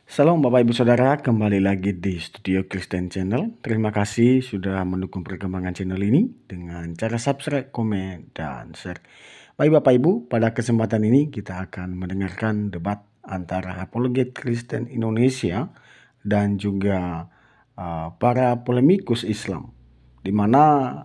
Salam Bapak Ibu Saudara, kembali lagi di Studio Kristen Channel. Terima kasih sudah mendukung perkembangan channel ini dengan cara subscribe, komen, dan share. Baik Bapak Ibu, pada kesempatan ini kita akan mendengarkan debat antara apologet Kristen Indonesia dan juga para polemikus Islam, di mana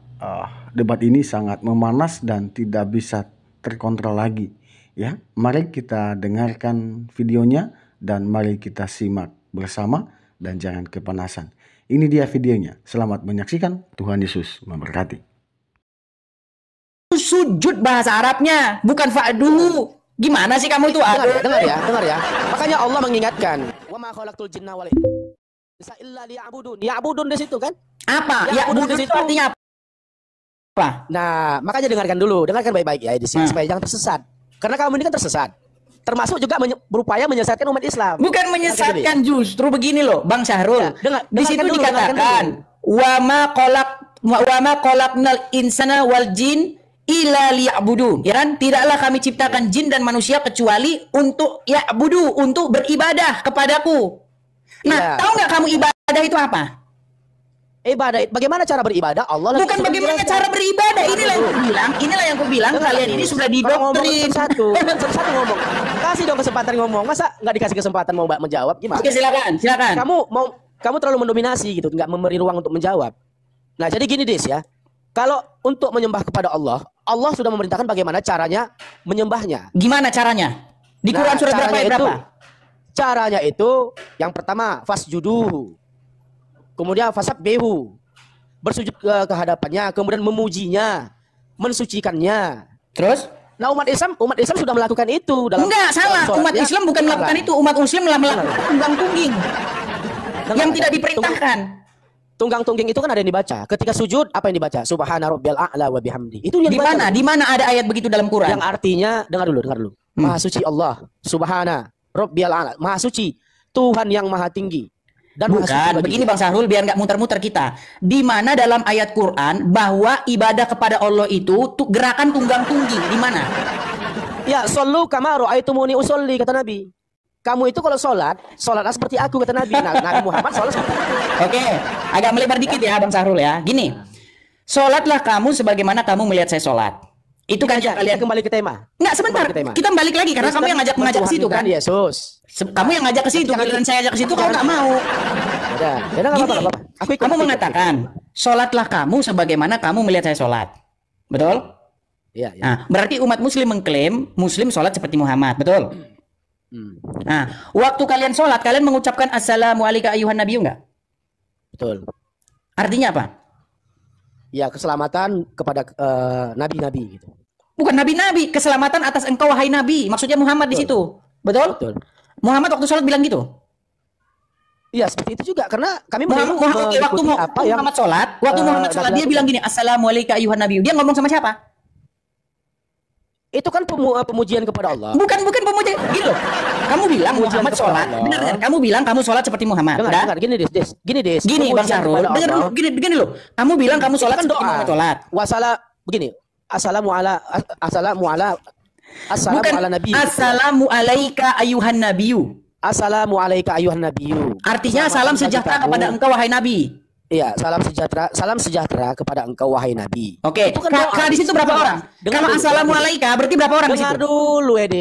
debat ini sangat memanas dan tidak bisa terkontrol lagi. Ya, mari kita dengarkan videonya dan mari kita simak bersama dan jangan kepanasan. Ini dia videonya. Selamat menyaksikan. Tuhan Yesus memberkati. Sujud bahasa Arabnya, bukan fa'dulu. Gimana sih kamu itu? Dengar ya. Makanya Allah mengingatkan, "Wa ma khalaqtul jinna wal insa illa liya'budun." Ya'budun di situ kan? Apa? Ya'budun di situ artinya apa? Nah, makanya dengarkan baik-baik ya, supaya jangan tersesat. Karena kamu ini kan tersesat. Termasuk juga berupaya menyesatkan umat Islam. Bukan menyesatkan, justru begini loh, Bang Syahrul. Ya, di situ dikatakan, wa ma khalaqnal insana wal jin illa liya'budun. Ya kan? Tidaklah kami ciptakan jin dan manusia kecuali untuk ya'budu, untuk beribadah kepadaku. Nah, tahu nggak kamu ibadah itu apa? Ibadah, bagaimana cara beribadah? Allah bukan bagaimana cara beribadah. Inilah yang aku bilang kalian ini sudah didoktrin. Satu ngomong. Kasih dong kesempatan ngomong. Masa nggak dikasih kesempatan mau menjawab? Gimana? Oke, silakan. Kamu terlalu mendominasi gitu, nggak memberi ruang untuk menjawab. Nah, jadi gini Des ya. Kalau untuk menyembah kepada Allah, Allah sudah memerintahkan bagaimana caranya menyembahnya. Gimana caranya? Di Quran surat berapa? Caranya itu yang pertama fasjuduhu. Kemudian fasabbihu, bersujud ke hadapannya, kemudian memujinya, mensucikannya. Terus? Nah, umat Islam sudah melakukan itu dalam. Enggak, salah. Umat Islam bukan melakukan itu. Umat Muslim melakukan tunggang-tungging yang tidak diperintahkan. Tunggang-tungging itu kan ada yang dibaca. Ketika sujud, apa yang dibaca? Subhana rabbiyal a'la wa bihamdi. Itu yang dibaca. Di mana ada ayat begitu dalam Quran? Yang artinya, dengar dulu. Maha suci Allah, Subhana rabbiyal a'la. Maha suci Tuhan yang maha tinggi. Dan bukan begini Bang Syahrul, biar nggak muter-muter kita. Di mana dalam ayat Quran bahwa ibadah kepada Allah itu gerakan tunggang-tunggi? Di mana? Ya, sallu kama ra'aitumuni usolli, kata Nabi. Kamu itu kalau sholatlah seperti aku, kata Nabi. Nah, Nabi Muhammad sholat seperti aku. Oke, agak melebar dikit ya Bang Syahrul ya. Gini, sholatlah kamu sebagaimana kamu melihat saya sholat. Itu kan kalian kembali ke tema. Enggak, sebentar. Kita balik lagi karena kamu yang ngajak ke situ kan. Yesus. Kamu yang ngajak ke situ, dan saya ajak ke situ kamu nggak mau. Kamu mengatakan, sholatlah kamu sebagaimana kamu melihat saya sholat. Betul? Iya. Nah, berarti umat muslim mengklaim muslim sholat seperti Muhammad, betul? Nah, waktu kalian sholat, kalian mengucapkan assalamualaikum ayuhan nabiyu nggak? Betul. Artinya apa? Ya, keselamatan kepada nabi-nabi gitu. Bukan nabi-nabi, keselamatan atas engkau wahai nabi. Maksudnya Muhammad di situ. Betul? Betul. Muhammad waktu sholat bilang gitu. Iya, seperti itu juga karena kami waktu Muhammad sholat, dia bilang gini, assalamualaikum ayuhan nabiyu. Dia ngomong sama siapa? Itu kan pemujian kepada Allah. Bukan pemujian. Gini loh. Kamu bilang Muhammad sholat. Benar. Kamu bilang kamu sholat seperti Muhammad. Dengar. Gini Des. Gini Bang Syahrul. Dengar dulu. Gini loh. Kamu bilang kamu sholat seperti Muhammad sholat. Begini. Assalamu ala nabi. Assalamu alaika ayuhan nabiyu. Assalamu alaika ayuhan nabiyu. Artinya salam sejahtera kepada engkau wahai nabi. Iya, salam sejahtera kepada engkau wahai nabi. Oke. Itu kan di situ berapa orang? Kalau assalamu alaika berarti berapa orang di situ?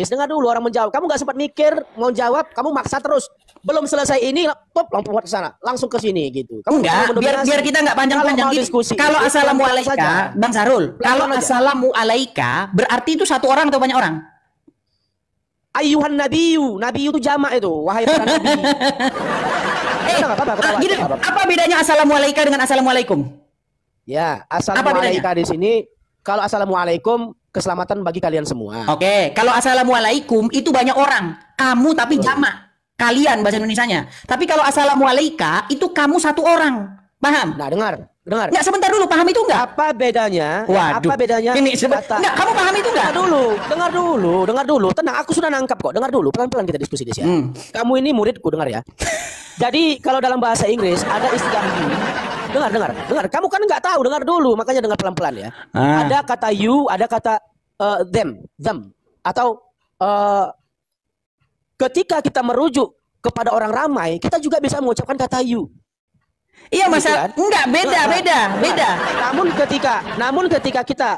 Dengar dulu orang menjawab. Kamu nggak sempat mikir mau jawab, kamu maksa terus. Belum selesai ini, langsung ke sana, langsung ke sini gitu. Kamu enggak, biar kita nggak panjang-panjang diskusi. Kalau assalamu alaika, Bang Syahrul, kalau assalamu alaika berarti itu satu orang atau banyak orang? Ayuhan nabiyu itu jamak itu, wahai para nabi. Gini, apa bedanya assalamualaikum dengan assalamualaikum? Ya, assalamualaikum di sini. Kalau assalamualaikum, keselamatan bagi kalian semua. Oke, kalau assalamualaikum itu banyak orang, kamu tapi jamak. Kalian bahasa Indonesianya. Tapi kalau assalamualaikum itu kamu satu orang. Paham? Nah, dengar. Enggak, sebentar dulu, paham itu enggak? Apa bedanya? Waduh. Apa bedanya? Enggak, kamu paham itu enggak? Dengar dulu. Tenang, aku sudah nangkap kok. Dengar dulu, pelan-pelan kita diskusi di sini. Kamu ini muridku, dengar ya. Jadi, kalau dalam bahasa Inggris ada istilah dengar. Kamu kan nggak tahu, dengar dulu, makanya dengar pelan-pelan ya. Ada kata you, ada kata them, atau ketika kita merujuk kepada orang ramai, kita juga bisa mengucapkan kata you. Iya, Gitu masalah kan? enggak beda. Namun ketika kita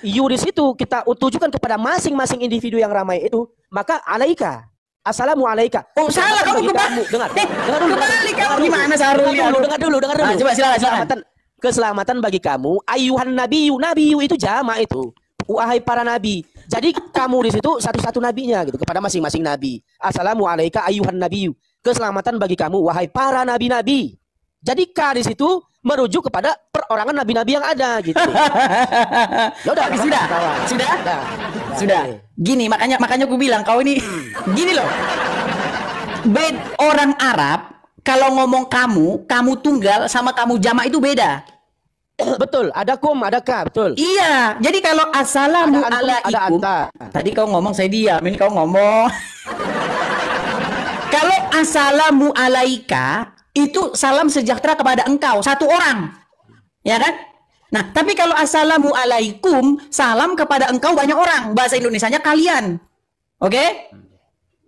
you di situ kita tujukan kepada masing-masing individu yang ramai itu, maka alaika. Assalamu alaika. Oh, salah kamu Dengar. Dengar dulu. Kembali kamu gimana Sarul? Dengar dulu. Coba silakan. Keselamatan bagi kamu, ayuhan nabiyu. Nabiyu itu jamak itu. Wahai para nabi. Jadi kamu di situ satu-satu nabinya gitu kepada masing-masing nabi. Assalamu alaika ayuhan nabiyu. Keselamatan bagi kamu wahai para nabi-nabi. Jadi K di situ merujuk kepada perorangan nabi-nabi yang ada gitu. Ya udah, Sudah. Gini, makanya aku bilang kau ini gini loh. Orang Arab kalau ngomong kamu tunggal sama kamu jamak itu beda. Betul, ada kum, ada ka, betul. Iya, jadi kalau assalamu Ada antum, alaikum. ada anta. Tadi kau ngomong saya diam, ini kau ngomong. Kalau assalamu alaika itu salam sejahtera kepada engkau, satu orang. Ya kan? Nah, tapi kalau assalamu alaikum, salam kepada engkau banyak orang. Bahasa Indonesianya kalian. Oke?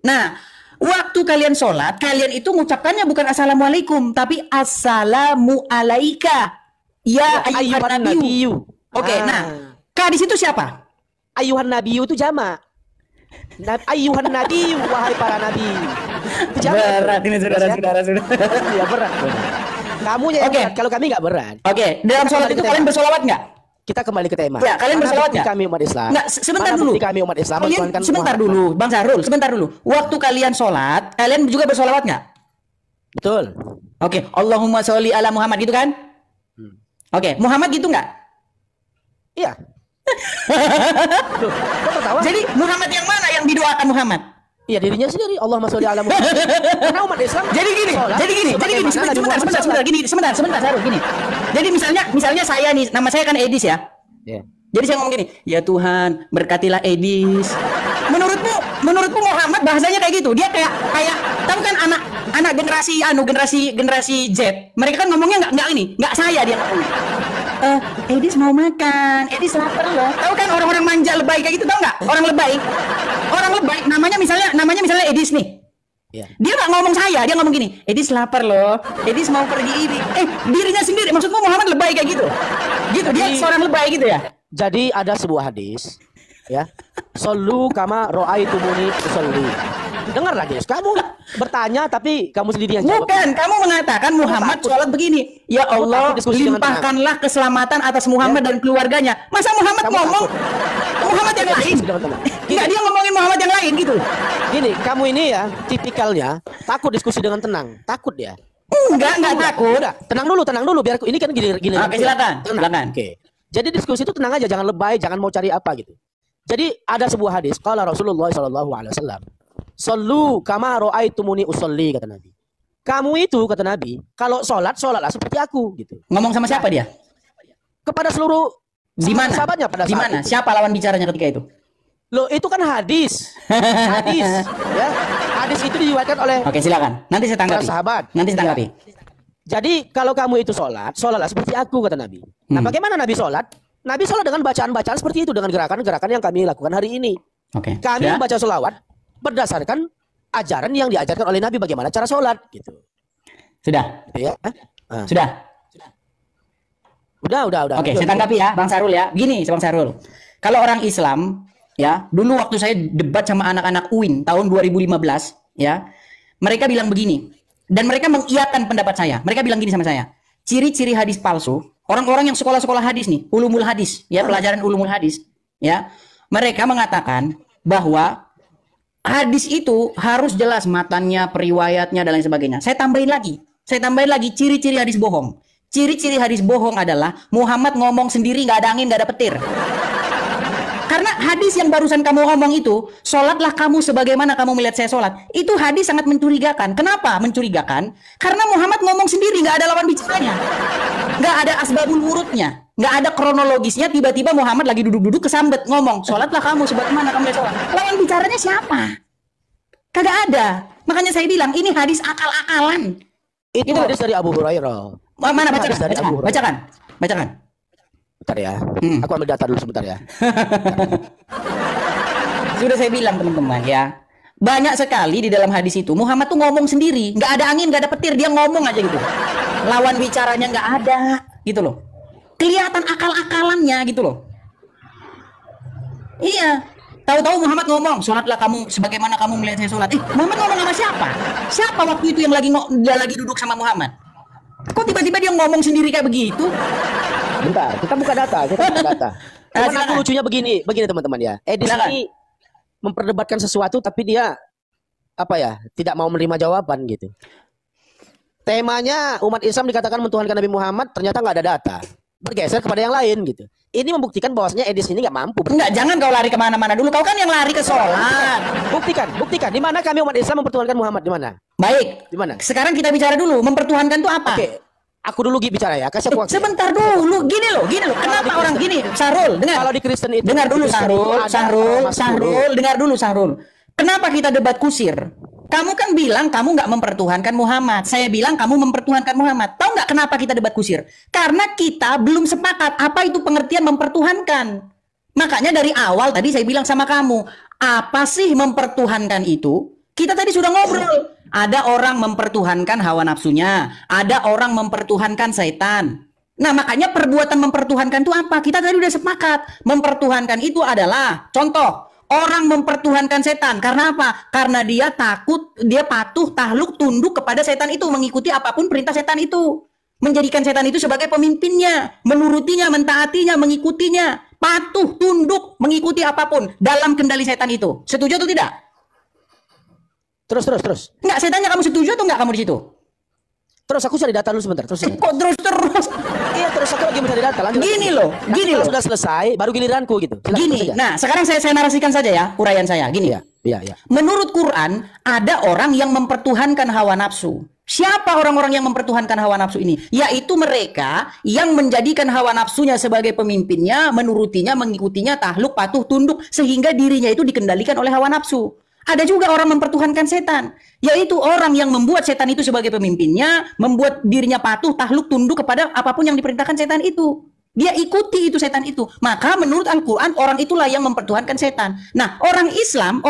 Nah, waktu kalian sholat, kalian itu mengucapkannya bukan assalamualaikum, tapi assalamu alaika. Ya ayyuhan nabiyyu. Oke, nah, K di situ siapa? Ayuhan nabiyu itu jamak. Ayuhan nabiyu, wahai para nabi. Itu jamak. Berat ini saudara-saudara. Ya berat. Kamu yang Oke. berat, kalau kami nggak berat. Oke, dalam Kita sholat kembali itu ke kalian tema. bersolawat nggak? Kita kembali ke tema. Ya, kalian Mana bersolawat bukti nggak? kami umat Islam? Nggak, sebentar Mana dulu. bukti kami umat Islam Kalian, mensucikan sebentar Muhammad? dulu, Bang Sarul, sebentar dulu. Waktu kalian sholat, kalian juga bersolawat nggak? Betul. Oke, Allahumma sholli ala Muhammad gitu kan? Oke, Muhammad gitu nggak? Iya. Loh, kok ketawa? Jadi Muhammad yang mana yang didoakan Muhammad? Iya dirinya sendiri. Allahumma sholli ala Muhammad. Karena umat Islam. Jadi gini, sebentar, Sarul, gini. Jadi misalnya saya nih, nama saya kan Edis ya. Ya. Jadi saya ngomong gini, ya Tuhan, berkatilah Edis. Menurutmu Muhammad bahasanya kayak gitu. Dia kayak tahu kan anak generasi Z. Mereka kan ngomongnya nggak saya dia ngomongnya. Edis mau makan, Edis lapar loh. Tahu kan orang-orang manja lebay kayak gitu, tahu nggak? Orang lebay namanya misalnya Edis nih. Ya. Dia nggak ngomong saya, dia ngomong gini, Edis lapar loh, Edis mau pergi ini. Dirinya sendiri, maksudmu Muhammad lebay kayak gitu? Gitu, dia seorang lebay gitu ya? Jadi ada sebuah hadis, ya. Sallu kama ra'aitumuni usolli. Dengarlah guys, kamu bertanya tapi kamu sendiri yang jawab. Bukan, kamu mengatakan Muhammad sholat begini. Ya Allah, limpahkanlah keselamatan atas Muhammad dan keluarganya. Masa Muhammad ngomong Muhammad yang lain? Enggak, dia ngomongin Muhammad yang lain gitu. Gini, kamu ini ya tipikalnya takut diskusi dengan tenang, takut ya. Enggak takut. Udah, tenang dulu biar ini kan gini. Oke, silakan. Oke. Jadi diskusi itu tenang aja, jangan lebay, jangan mau cari apa gitu. Jadi ada sebuah hadis, qala Rasulullah sallallahu alaihi wasallam, "Shallu kama ra'aitumuni usolli," kata Nabi. Kamu itu kata Nabi, kalau sholatlah seperti aku gitu. Ngomong sama siapa dia? Kepada seluruh Di mana? sahabatnya pada Di saat mana? itu. Siapa lawan bicaranya ketika itu? Loh, itu kan hadis. Hadis, ya. Hadis itu diriwayatkan oleh Oke, silakan. Nanti saya tanggapi. para sahabat. Nanti saya tanggapi. Jadi kalau kamu itu sholatlah seperti aku kata Nabi. Nah, bagaimana Nabi sholat? Nabi sholat dengan bacaan-bacaan seperti itu, dengan gerakan-gerakan yang kami lakukan hari ini. Oke. Kami Ya? membaca sholawat berdasarkan ajaran yang diajarkan oleh Nabi bagaimana cara sholat gitu. Sudah. Ya. Sudah. Udah. Oke, saya tanggapi ya, Bang Sarul ya. Gini, Bang Sarul. Kalau orang Islam, ya, dulu waktu saya debat sama anak-anak UIN tahun 2015, ya, mereka bilang begini, dan mereka mengiyakan pendapat saya. Mereka bilang gini sama saya, ciri-ciri hadis palsu, orang-orang yang sekolah-sekolah hadis nih, ulumul hadis, ya, pelajaran ulumul hadis, ya, mereka mengatakan bahwa hadis itu harus jelas matannya, periwayatnya, dan lain sebagainya. Saya tambahin lagi ciri-ciri hadis bohong. Ciri-ciri hadis bohong adalah Muhammad ngomong sendiri, nggak ada angin, nggak ada petir. Karena hadis yang barusan kamu ngomong itu, sholatlah kamu sebagaimana kamu melihat saya sholat. Itu hadis sangat mencurigakan. Kenapa mencurigakan? Karena Muhammad ngomong sendiri, nggak ada lawan bicaranya. Nggak ada asbabul wurudnya. Nggak ada kronologisnya, tiba-tiba Muhammad lagi duduk-duduk kesambet ngomong, sholatlah kamu sebagaimana kamu melihat sholat. Lawan bicaranya siapa? Kagak ada. Makanya saya bilang, ini hadis akal-akalan. Itu hadis dari Abu Hurairah. Mana Hadis dari Abu Hurairah. bacakan. Bentar ya. Aku ambil data dulu sebentar ya. Sudah saya bilang teman-teman ya, Banyak sekali di dalam hadis itu Muhammad tuh ngomong sendiri, nggak ada angin, nggak ada petir, dia ngomong aja gitu. Lawan bicaranya nggak ada, gitu loh. Kelihatan akal-akalannya gitu loh. Iya. Tahu-tahu Muhammad ngomong, sholatlah kamu sebagaimana kamu melihat saya sholat. Muhammad ngomong sama siapa? Siapa waktu itu yang dia lagi duduk sama Muhammad? Kok tiba-tiba dia ngomong sendiri kayak begitu? Bentar, kita buka data, Cuman aku lucunya begini teman-teman ya. Edis ini memperdebatkan sesuatu tapi dia tidak mau menerima jawaban gitu. Temanya umat Islam dikatakan mentuhankan Nabi Muhammad, ternyata nggak ada data. Bergeser kepada yang lain gitu. Ini membuktikan bahwasanya Edis ini nggak mampu. Enggak, jangan kau lari kemana-mana dulu. Kau kan yang lari ke sholat. Buktikan. Di mana kami umat Islam mempertuhankan Muhammad, di mana? Baik. Di mana? Sekarang kita bicara dulu. Mempertuhankan itu apa? Oke. Aku dulu bicara ya. Kasih aku waktu. Sebentar dulu. Gini loh. Kenapa orang gini? Sahrul, dengar. Kalau di Kristen itu. Dengar dulu Sahrul. Dengar dulu Sahrul. Kenapa kita debat kusir? Kamu kan bilang kamu nggak mempertuhankan Muhammad. Saya bilang kamu mempertuhankan Muhammad. Tahu nggak kenapa kita debat kusir? Karena kita belum sepakat apa itu pengertian mempertuhankan. Makanya dari awal tadi saya bilang sama kamu, apa sih mempertuhankan itu? Kita tadi sudah ngobrol. Ada orang mempertuhankan hawa nafsunya. Ada orang mempertuhankan setan. Nah makanya perbuatan mempertuhankan itu apa? Kita tadi udah sepakat. Mempertuhankan itu adalah contoh. Orang mempertuhankan setan karena apa? Karena dia takut, dia patuh, takluk, tunduk kepada setan itu, mengikuti apapun perintah setan itu, menjadikan setan itu sebagai pemimpinnya, menurutinya, mentaatinya, mengikutinya, patuh, tunduk, mengikuti apapun dalam kendali setan itu. Setuju atau tidak? Terus. Enggak, saya tanya kamu setuju atau enggak kamu di situ? Terus aku cari data dulu sebentar. Terus. Kok terus? Iya, terus aku lagi mencari data. Lanjut. Gini loh. Sudah selesai, baru giliranku gitu. Silakan, gini. Nah, sekarang saya narasikan saja ya, uraian saya. Gini. Iya. Menurut Quran, ada orang yang mempertuhankan hawa nafsu. Siapa orang-orang yang mempertuhankan hawa nafsu ini? Yaitu mereka yang menjadikan hawa nafsunya sebagai pemimpinnya, menurutinya, mengikutinya, takluk, patuh, tunduk, sehingga dirinya itu dikendalikan oleh hawa nafsu. Ada juga orang mempertuhankan setan, yaitu orang yang membuat setan itu sebagai pemimpinnya, membuat dirinya patuh, takluk, tunduk kepada apapun yang diperintahkan setan itu. Dia ikuti itu setan itu. Maka menurut Al-Quran, orang itulah yang mempertuhankan setan. Nah, orang Islam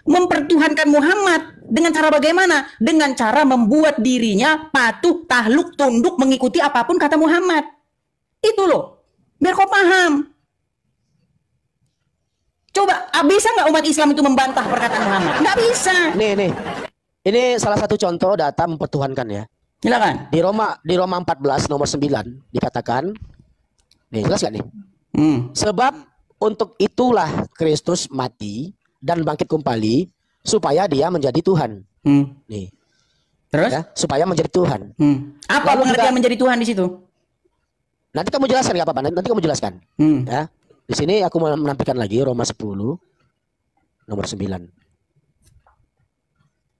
mempertuhankan Muhammad dengan cara bagaimana? Dengan cara membuat dirinya patuh, takluk, tunduk, mengikuti apapun kata Muhammad. Itu loh, biar kau paham. Coba, bisa nggak umat Islam itu membantah perkataan Muhammad? Nggak bisa. Nih. Ini salah satu contoh data mempertuhankan ya. Silakan. Di Roma 14 nomor 9 dikatakan, nih jelas gak nih? Sebab untuk itulah Kristus mati dan bangkit kembali supaya dia menjadi Tuhan. Nih. Terus? Ya, supaya menjadi Tuhan. Apa pengertian menjadi Tuhan di situ? Nanti kamu jelaskan nggak apa-apa. Nanti kamu jelaskan. Ya. Di sini aku mau menampilkan lagi Roma 10 nomor 9.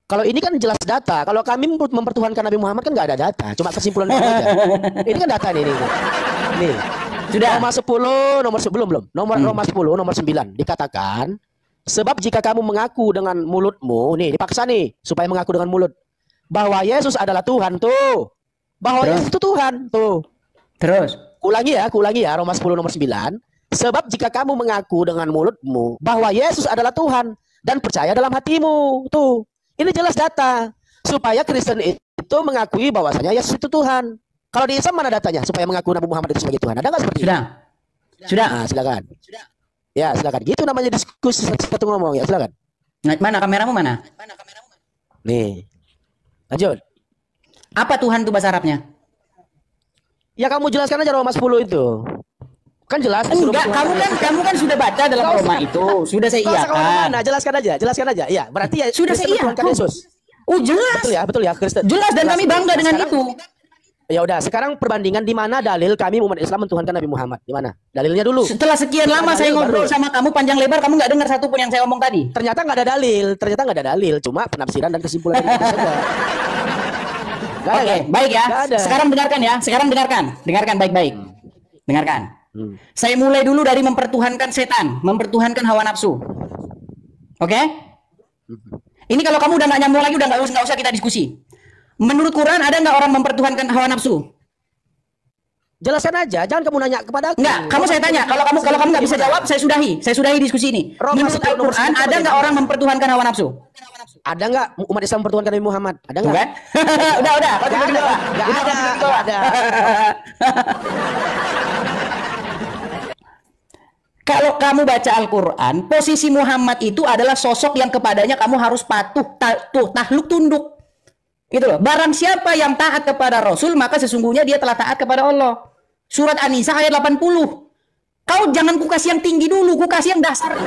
Kalau ini kan jelas data. Kalau kami mempertuhankan Nabi Muhammad kan nggak ada data, cuma kesimpulan aja. Ini kan data nih. Nih. Sudah. Roma 10 nomor belum. Roma 10 nomor 9 dikatakan, sebab jika kamu mengaku dengan mulutmu, nih dipaksa nih supaya mengaku dengan mulut bahwa Yesus adalah Tuhan tuh. Bahwa Yesus itu Tuhan tuh. Terus. Kulangi ya Roma 10 nomor 9. Sebab jika kamu mengaku dengan mulutmu bahwa Yesus adalah Tuhan dan percaya dalam hatimu, tuh, ini jelas data. Supaya Kristen itu mengakui bahwasanya Yesus itu Tuhan. Kalau di Islam mana datanya supaya mengaku Nabi Muhammad itu sebagai Tuhan? Ada nggak seperti itu? Sudah. Nah, silakan. Ya, silakan. Gitu namanya diskusi satu ngomong ya, silakan. Nah, mana kameramu mana? Nih. Lanjut. Apa Tuhan itu bahasa Arabnya? Ya kamu jelaskan aja Roma 10 itu. Kan jelas. Enggak, kamu kan sudah baca dalam Roma itu. Sudah saya iakan. Jelaskan aja. Ya, berarti ya sudah saya iakan. Yesus. Oh, jelas. Betul ya, Kristen. Jelas dan kami bangga dengan itu. Ya udah, sekarang perbandingan di mana dalil kami umat Islam mentuhankan Nabi Muhammad? Di mana? Dalilnya dulu. Setelah sekian lama saya ngobrol sama kamu panjang lebar, kamu nggak dengar satu pun yang saya omong tadi. Ternyata nggak ada dalil, cuma penafsiran dan kesimpulan itu saja. Oke, baik ya. Sekarang dengarkan ya. Dengarkan baik-baik. Dengarkan. Saya mulai dulu dari mempertuhankan setan, mempertuhankan hawa nafsu. Oke? Ini kalau kamu udah nggak nyambung lagi, udah nggak usah kita diskusi. Menurut Quran ada nggak orang mempertuhankan hawa nafsu? Jelaskan aja, jangan kamu nanya kepada aku. Enggak, kamu saya tanya. Kalau kamu nggak bisa jawab, saya sudahi diskusi ini. Roma Menurut 10 nomor Al-Quran 10 ada nggak orang mempertuhankan hawa nafsu? Ada nggak umat Islam mempertuhankan Nabi Muhammad? Ada nggak? Bukan? Udah. Nggak ada. Kalau kamu baca Al-Quran, posisi Muhammad itu adalah sosok yang kepadanya kamu harus patuh, takluk tunduk. Gitu loh. Barang siapa yang taat kepada Rasul, maka sesungguhnya dia telah taat kepada Allah. Surat An-Nisa ayat 80. Kau jangan kukasih yang tinggi dulu, kukasih yang dasar.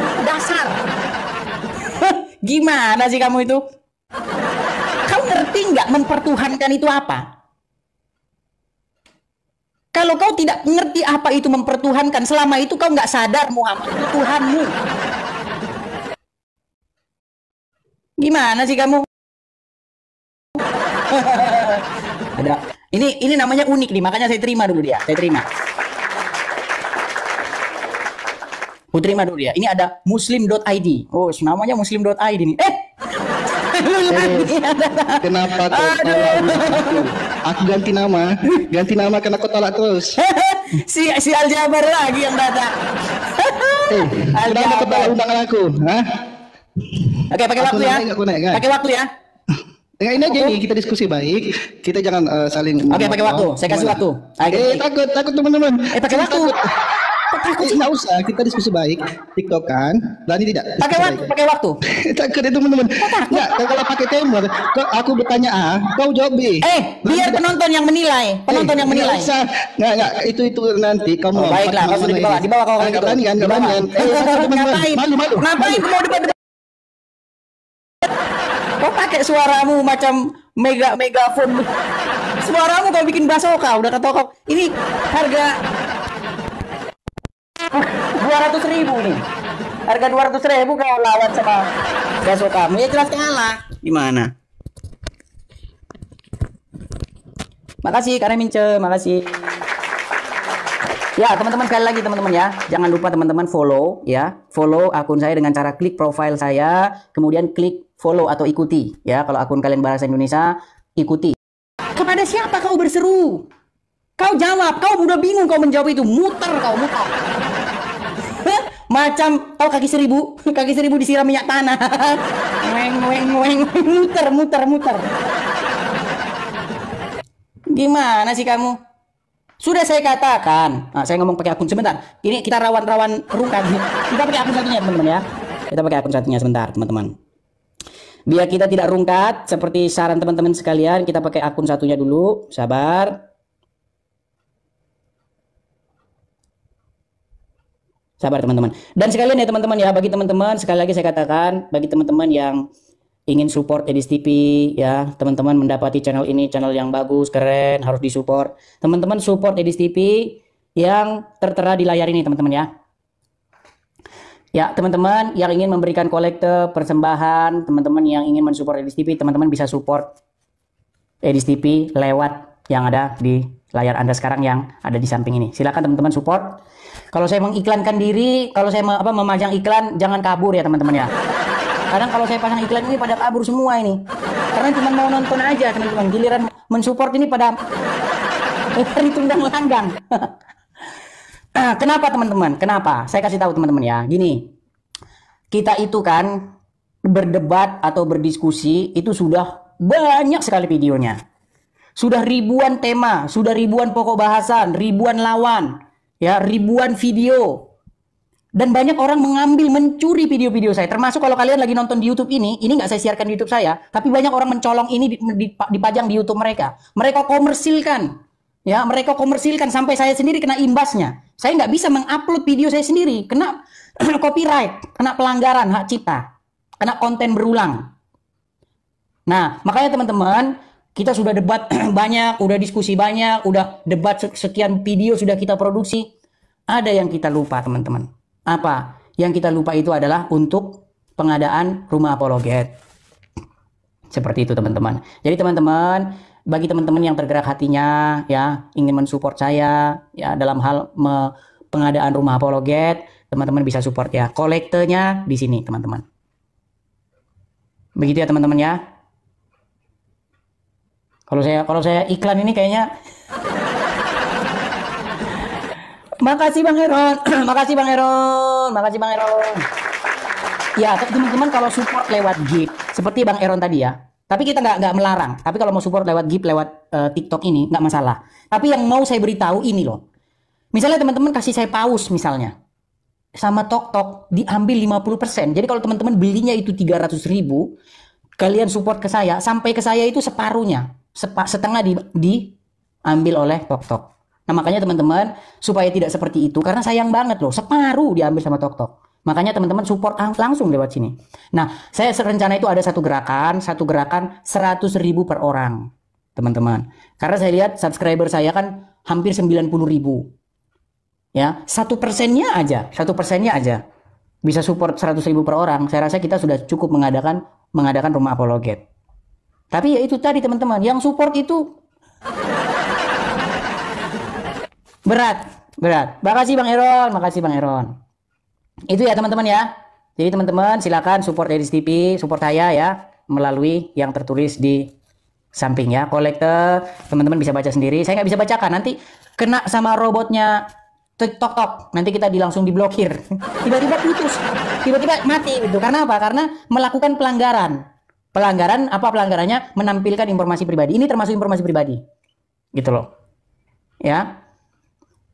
Gimana sih kamu itu? Kau ngerti nggak mempertuhankan itu apa? Kalau kau tidak ngerti apa itu mempertuhankan, selama itu kau nggak sadar Muhammad itu Tuhanmu. Gimana sih kamu? Ada. Ini namanya unik nih, makanya saya terima dulu dia. Saya terima. Aku terima dulu dia. Ini ada muslim.id. Oh, namanya muslim.id nih. Kenapa kau tolak aku ganti nama karena kau tolak terus. si Al-Jabar lagi yang datang. Kenapa kau tolak undangan aku? Hah? Oke, pakai waktu ya. Pakai waktu ya. Ini aja nih, kita diskusi baik. Kita jangan saling. Oke, pakai waktu. Saya kasih waktu. Takut teman-teman. Pakai waktu. Nggak usah, kita diskusi baik. TikTok kan, berani tidak? Pakai waktu. Takut ya teman-teman. Nggak, kalau pakai timer, aku bertanya A, kau jawab B. Biar penonton yang menilai. Penonton yang menilai. Nggak usah. Nggak, itu nanti kamu. Baiklah, kau sudah di bawah kau. Nggak berani kan? Ngapain? Ngapain mau debat? Kau pakai suaramu macam megafon. Suaramu kau bikin basoka, udah kata kau. Ini harga 200.000 nih. Harga 200.000 kau lawan sama basokamu. Ya jelas kalah. Gimana? Makasih karena mince, makasih. Ya, teman-teman, sekali lagi teman-teman ya. Jangan lupa teman-teman follow ya. Follow akun saya dengan cara klik profile saya, kemudian klik follow atau ikuti ya. Kalau akun kalian bahasa Indonesia, ikuti. Kepada siapa kau berseru? Kau jawab, kau udah bingung kau menjawab itu. Muter. Macam kau kaki seribu disiram minyak tanah. Muter. Gimana sih kamu? Sudah saya katakan, saya ngomong pakai akun sebentar. Ini kita rawan rungkat. Kita pakai akun satunya teman-teman ya. Kita pakai akun satunya sebentar teman-teman. Biar kita tidak rungkat seperti saran teman-teman sekalian, kita pakai akun satunya dulu. Sabar. Sabar teman-teman. Dan sekalian ya teman-teman ya, bagi teman-teman sekali lagi saya katakan, bagi teman-teman yang ingin support Edis TV ya, teman-teman mendapati channel ini channel yang bagus, keren, harus disupport. Teman-teman support Edis TV yang tertera di layar ini teman-teman ya. Ya, teman-teman yang ingin memberikan kolekte persembahan, teman-teman yang ingin mensupport Edis TV, teman-teman bisa support Edis TV lewat yang ada di layar Anda sekarang yang ada di samping ini. Silakan teman-teman support. Kalau saya mengiklankan diri, kalau saya memajang iklan, jangan kabur ya teman-teman ya. Kadang kalau saya pasang iklan ini pada kabur semua ini. Karena cuma mau nonton aja teman-teman. Giliran mensupport ini pada ditundang langgang. Kenapa teman-teman? Kenapa? Saya kasih tahu teman-teman ya. Gini, kita itu kan berdebat atau berdiskusi itu sudah banyak sekali videonya. Sudah ribuan tema, sudah ribuan pokok bahasan, ribuan lawan, ya, ribuan video. Dan banyak orang mencuri video-video saya. Termasuk kalau kalian lagi nonton di YouTube ini nggak saya siarkan di YouTube saya, tapi banyak orang mencolong ini dipajang di YouTube mereka. Mereka komersilkan. Ya, mereka komersilkan sampai saya sendiri kena imbasnya. Saya nggak bisa mengupload video saya sendiri, kena copyright, kena pelanggaran hak cipta, kena konten berulang. Nah, makanya teman-teman, kita sudah debat banyak, udah diskusi banyak, udah debat sekian video sudah kita produksi. Ada yang kita lupa teman-teman. Apa? Yang kita lupa itu adalah untuk pengadaan rumah apologet. Seperti itu teman-teman. Jadi teman-teman, bagi teman-teman yang tergerak hatinya ya, ingin mensupport saya ya dalam hal pengadaan rumah apologet, teman-teman bisa support ya. Kolektenya di sini teman-teman. Begitu ya teman-teman ya. Kalau saya iklan ini kayaknya Makasih Bang Heron. Makasih Bang Heron. Makasih Bang Heron. Ya, teman-teman kalau support lewat gift seperti Bang Heron tadi ya. Tapi kita nggak melarang. Tapi kalau mau support lewat gift lewat TikTok ini nggak masalah. Tapi yang mau saya beritahu ini loh. Misalnya teman-teman kasih saya paus misalnya. Sama Tok diambil 50%. Jadi kalau teman-teman belinya itu 300.000, kalian support ke saya, sampai ke saya itu separuhnya. Setengah diambil oleh Tok. Nah makanya teman-teman supaya tidak seperti itu, karena sayang banget loh, separuh diambil sama Tok. Makanya teman-teman support langsung lewat sini. Nah saya rencana itu ada satu gerakan 100.000 per orang teman-teman. Karena saya lihat subscriber saya kan hampir 90.000. Ya 1%-nya aja bisa support 100.000 per orang. Saya rasa kita sudah cukup mengadakan rumah apologet. Tapi ya itu tadi teman-teman, yang support itu berat. Makasih Bang Heron. Itu ya teman-teman ya. Jadi teman-teman silakan support Edis TV, support saya ya melalui yang tertulis di samping ya. Kolektor teman-teman bisa baca sendiri. Saya nggak bisa bacakan, nanti kena sama robotnya Tok. Nanti kita langsung diblokir. Tiba-tiba putus, tiba-tiba mati gitu. Karena apa? Karena melakukan pelanggaran. Apa pelanggarannya? Menampilkan informasi pribadi. Ini termasuk informasi pribadi. Gitu loh. Ya.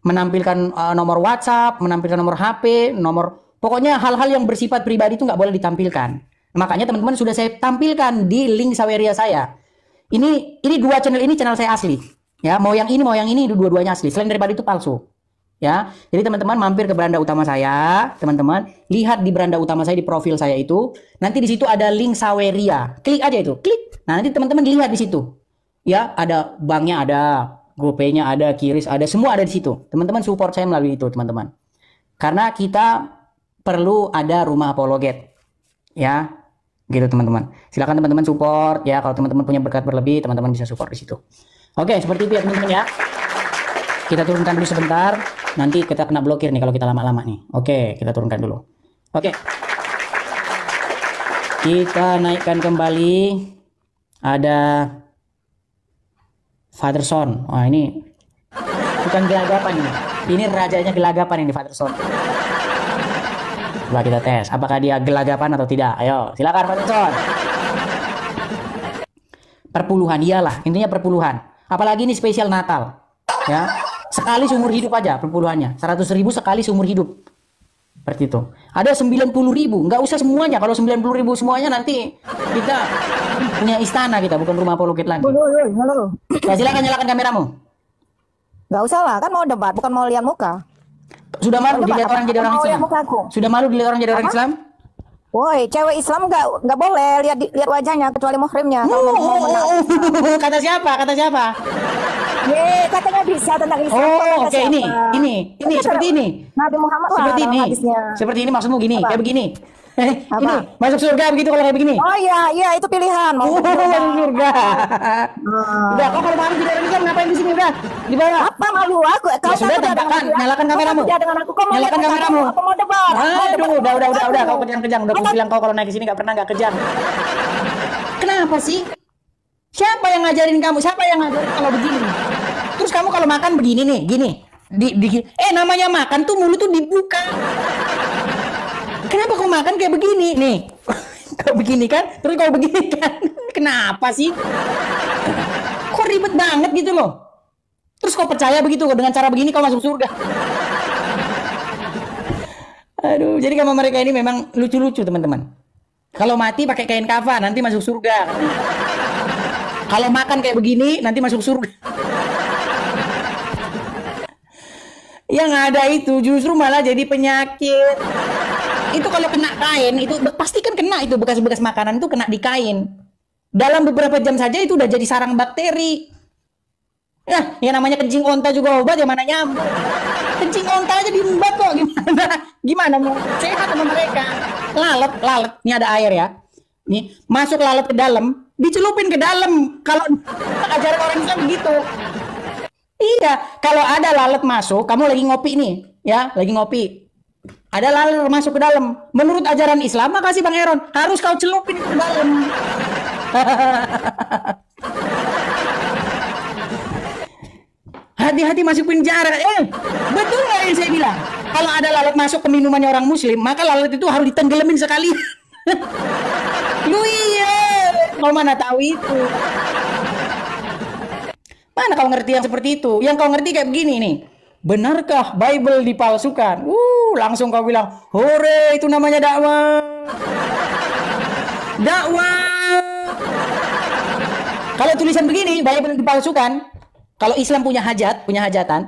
Menampilkan nomor WhatsApp, menampilkan nomor HP, pokoknya hal-hal yang bersifat pribadi itu nggak boleh ditampilkan. Makanya teman-teman sudah saya tampilkan di link Saweria saya. Ini dua channel ini channel saya asli. Ya, mau yang ini dua-duanya asli. Selain daripada itu palsu. Ya, jadi teman-teman mampir ke beranda utama saya, teman-teman lihat di beranda utama saya di profil saya itu, nanti di situ ada link Saweria, klik aja itu, klik. Nah nanti teman-teman lihat di situ, ya ada banknya ada, GoPay-nya ada, Kiris ada, semua ada di situ. Teman-teman support saya melalui itu teman-teman, karena kita perlu ada rumah apologet, ya, gitu teman-teman. Silakan teman-teman support ya, kalau teman-teman punya berkat berlebih, teman-teman bisa support di situ. Oke, seperti itu ya teman-teman ya. Kita turunkan dulu sebentar, nanti kita kena blokir nih kalau kita lama-lama nih. Oke, kita turunkan dulu. Oke. Kita naikkan kembali. Ada Father Son. Wah, ini bukan gelagapan ini. Ini rajanya gelagapan ini Father Son. Coba kita tes, apakah dia gelagapan atau tidak. Ayo, silakan Father Son. Perpuluhan, iyalah, intinya perpuluhan. Apalagi ini spesial Natal. Ya. Sekali seumur hidup aja perpuluhannya, 100.000 sekali seumur hidup. Seperti itu. Ada 90.000, nggak usah semuanya. Kalau 90.000 semuanya nanti kita punya istana kita, bukan rumah apologet lagi. Ya, silakan nyalakan kameramu. Nggak usah lah, kan mau debat, bukan mau lihat muka. Sudah malu dilihat orang jadi orang Islam? Sudah malu dilihat orang jadi orang Islam? Woi, cewek Islam nggak boleh lihat wajahnya kecuali muhrimnya. Kata siapa? Ye, katanya bisa tentang Islam. Oh, oke, ini seperti ini. Nabi Muhammad lah. Seperti ini maksudmu gini, kayak begini. Ini masuk surga begitu kalau kayak begini. Oh iya, itu pilihan. Masuk surga. Udah, kau kalau malu jadi orang Islam ngapain di sini udah? Di bawah. Apa malu aku? Ya sudah, tampakkan, nyalakan kameramu. Nyalakan kameramu. Apa mau debat? Aduh, udah, kau kejang-kejang. Udah aku bilang kau kalau naik ke sini nggak pernah nggak kejang. Kenapa sih? Siapa yang ngajarin kamu? Siapa yang ngajarin kalau begini? Terus kamu kalau makan begini nih, gini. Namanya makan tuh mulut tuh dibuka. Kenapa kau makan kayak begini? Nih. Kau begini kan? Terus kau begini kan? Kenapa sih? Kok ribet banget gitu loh. Terus kau percaya begitu dengan cara begini kau masuk surga? Aduh, jadi sama mereka ini memang lucu-lucu teman-teman. Kalau mati pakai kain kafan nanti masuk surga. Kalau makan kayak begini nanti masuk surga. Yang ada itu justru malah jadi penyakit. Itu kalau kena kain itu pasti kan kena itu bekas-bekas makanan itu kena di kain. Dalam beberapa jam saja itu udah jadi sarang bakteri. Nah, yang namanya kencing onta juga obat ya mana nyambung. Kencing onta aja diembat kok gimana mau sehat sama mereka. Lalat. Ini ada air ya. Nih, masuk lalat ke dalam, dicelupin ke dalam. Kalau ajaran orang Islam begitu. Iya, kalau ada lalat masuk, kamu lagi ngopi nih, ya, lagi ngopi. Ada lalat masuk ke dalam. Menurut ajaran Islam, makasih Bang Heron, harus kau celupin ke dalam. hati-hati masuk penjara. Betul nggak yang saya bilang? Kalau ada lalat masuk ke minumannya orang muslim, maka lalat itu harus ditenggelamin sekali. Lu iya, kau mana tahu itu? Mana kau ngerti yang seperti itu? Yang kau ngerti kayak begini nih. Benarkah Bible dipalsukan? Langsung kau bilang, hore, itu namanya dakwah. Dakwah. Kalau tulisan begini, Bible dipalsukan. Kalau Islam punya hajatan,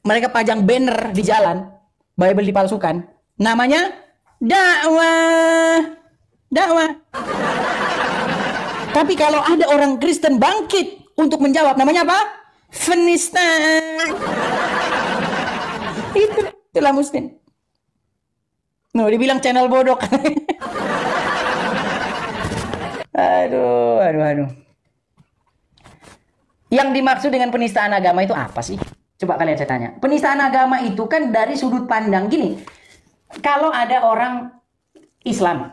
mereka pajang banner di jalan, Bible dipalsukan. Namanya dakwah. Dakwah. Tapi kalau ada orang Kristen bangkit untuk menjawab, namanya apa? Penista. Itulah Muslim. Dibilang channel bodoh. Aduh. Yang dimaksud dengan penistaan agama itu apa sih? Coba kalian saya tanya. Penistaan agama itu kan dari sudut pandang gini. Kalau ada orang Islam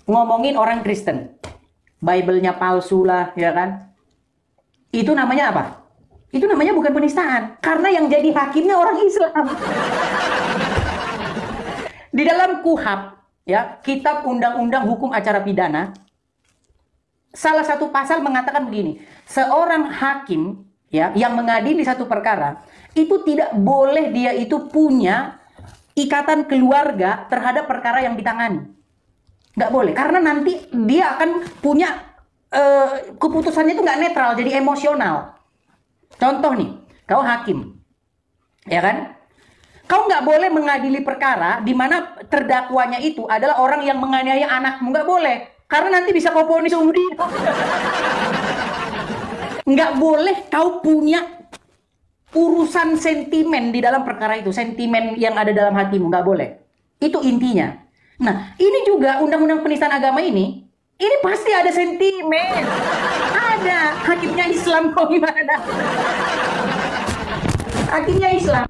ngomongin orang Kristen, Bible-nya palsu lah, ya kan? Itu namanya apa? Itu namanya bukan penistaan. Karena yang jadi hakimnya orang Islam. Di dalam KUHAP, ya, Kitab Undang-Undang Hukum Acara Pidana, salah satu pasal mengatakan begini, seorang hakim ya yang mengadili satu perkara itu tidak boleh dia itu punya ikatan keluarga terhadap perkara yang ditangani. Nggak boleh, karena nanti dia akan punya keputusannya itu nggak netral, jadi emosional. Contoh nih, kau hakim, ya kan? Kau nggak boleh mengadili perkara di mana terdakwanya itu adalah orang yang menganiaya anakmu, nggak boleh. Karena nanti bisa kau vonis umur hidup. Nggak boleh kau punya urusan sentimen di dalam perkara itu. Sentimen yang ada dalam hatimu. Nggak boleh. Itu intinya. Nah, ini juga undang-undang penistaan agama ini pasti ada sentimen. Ada. Hakimnya Islam kok gimana? Hakimnya Islam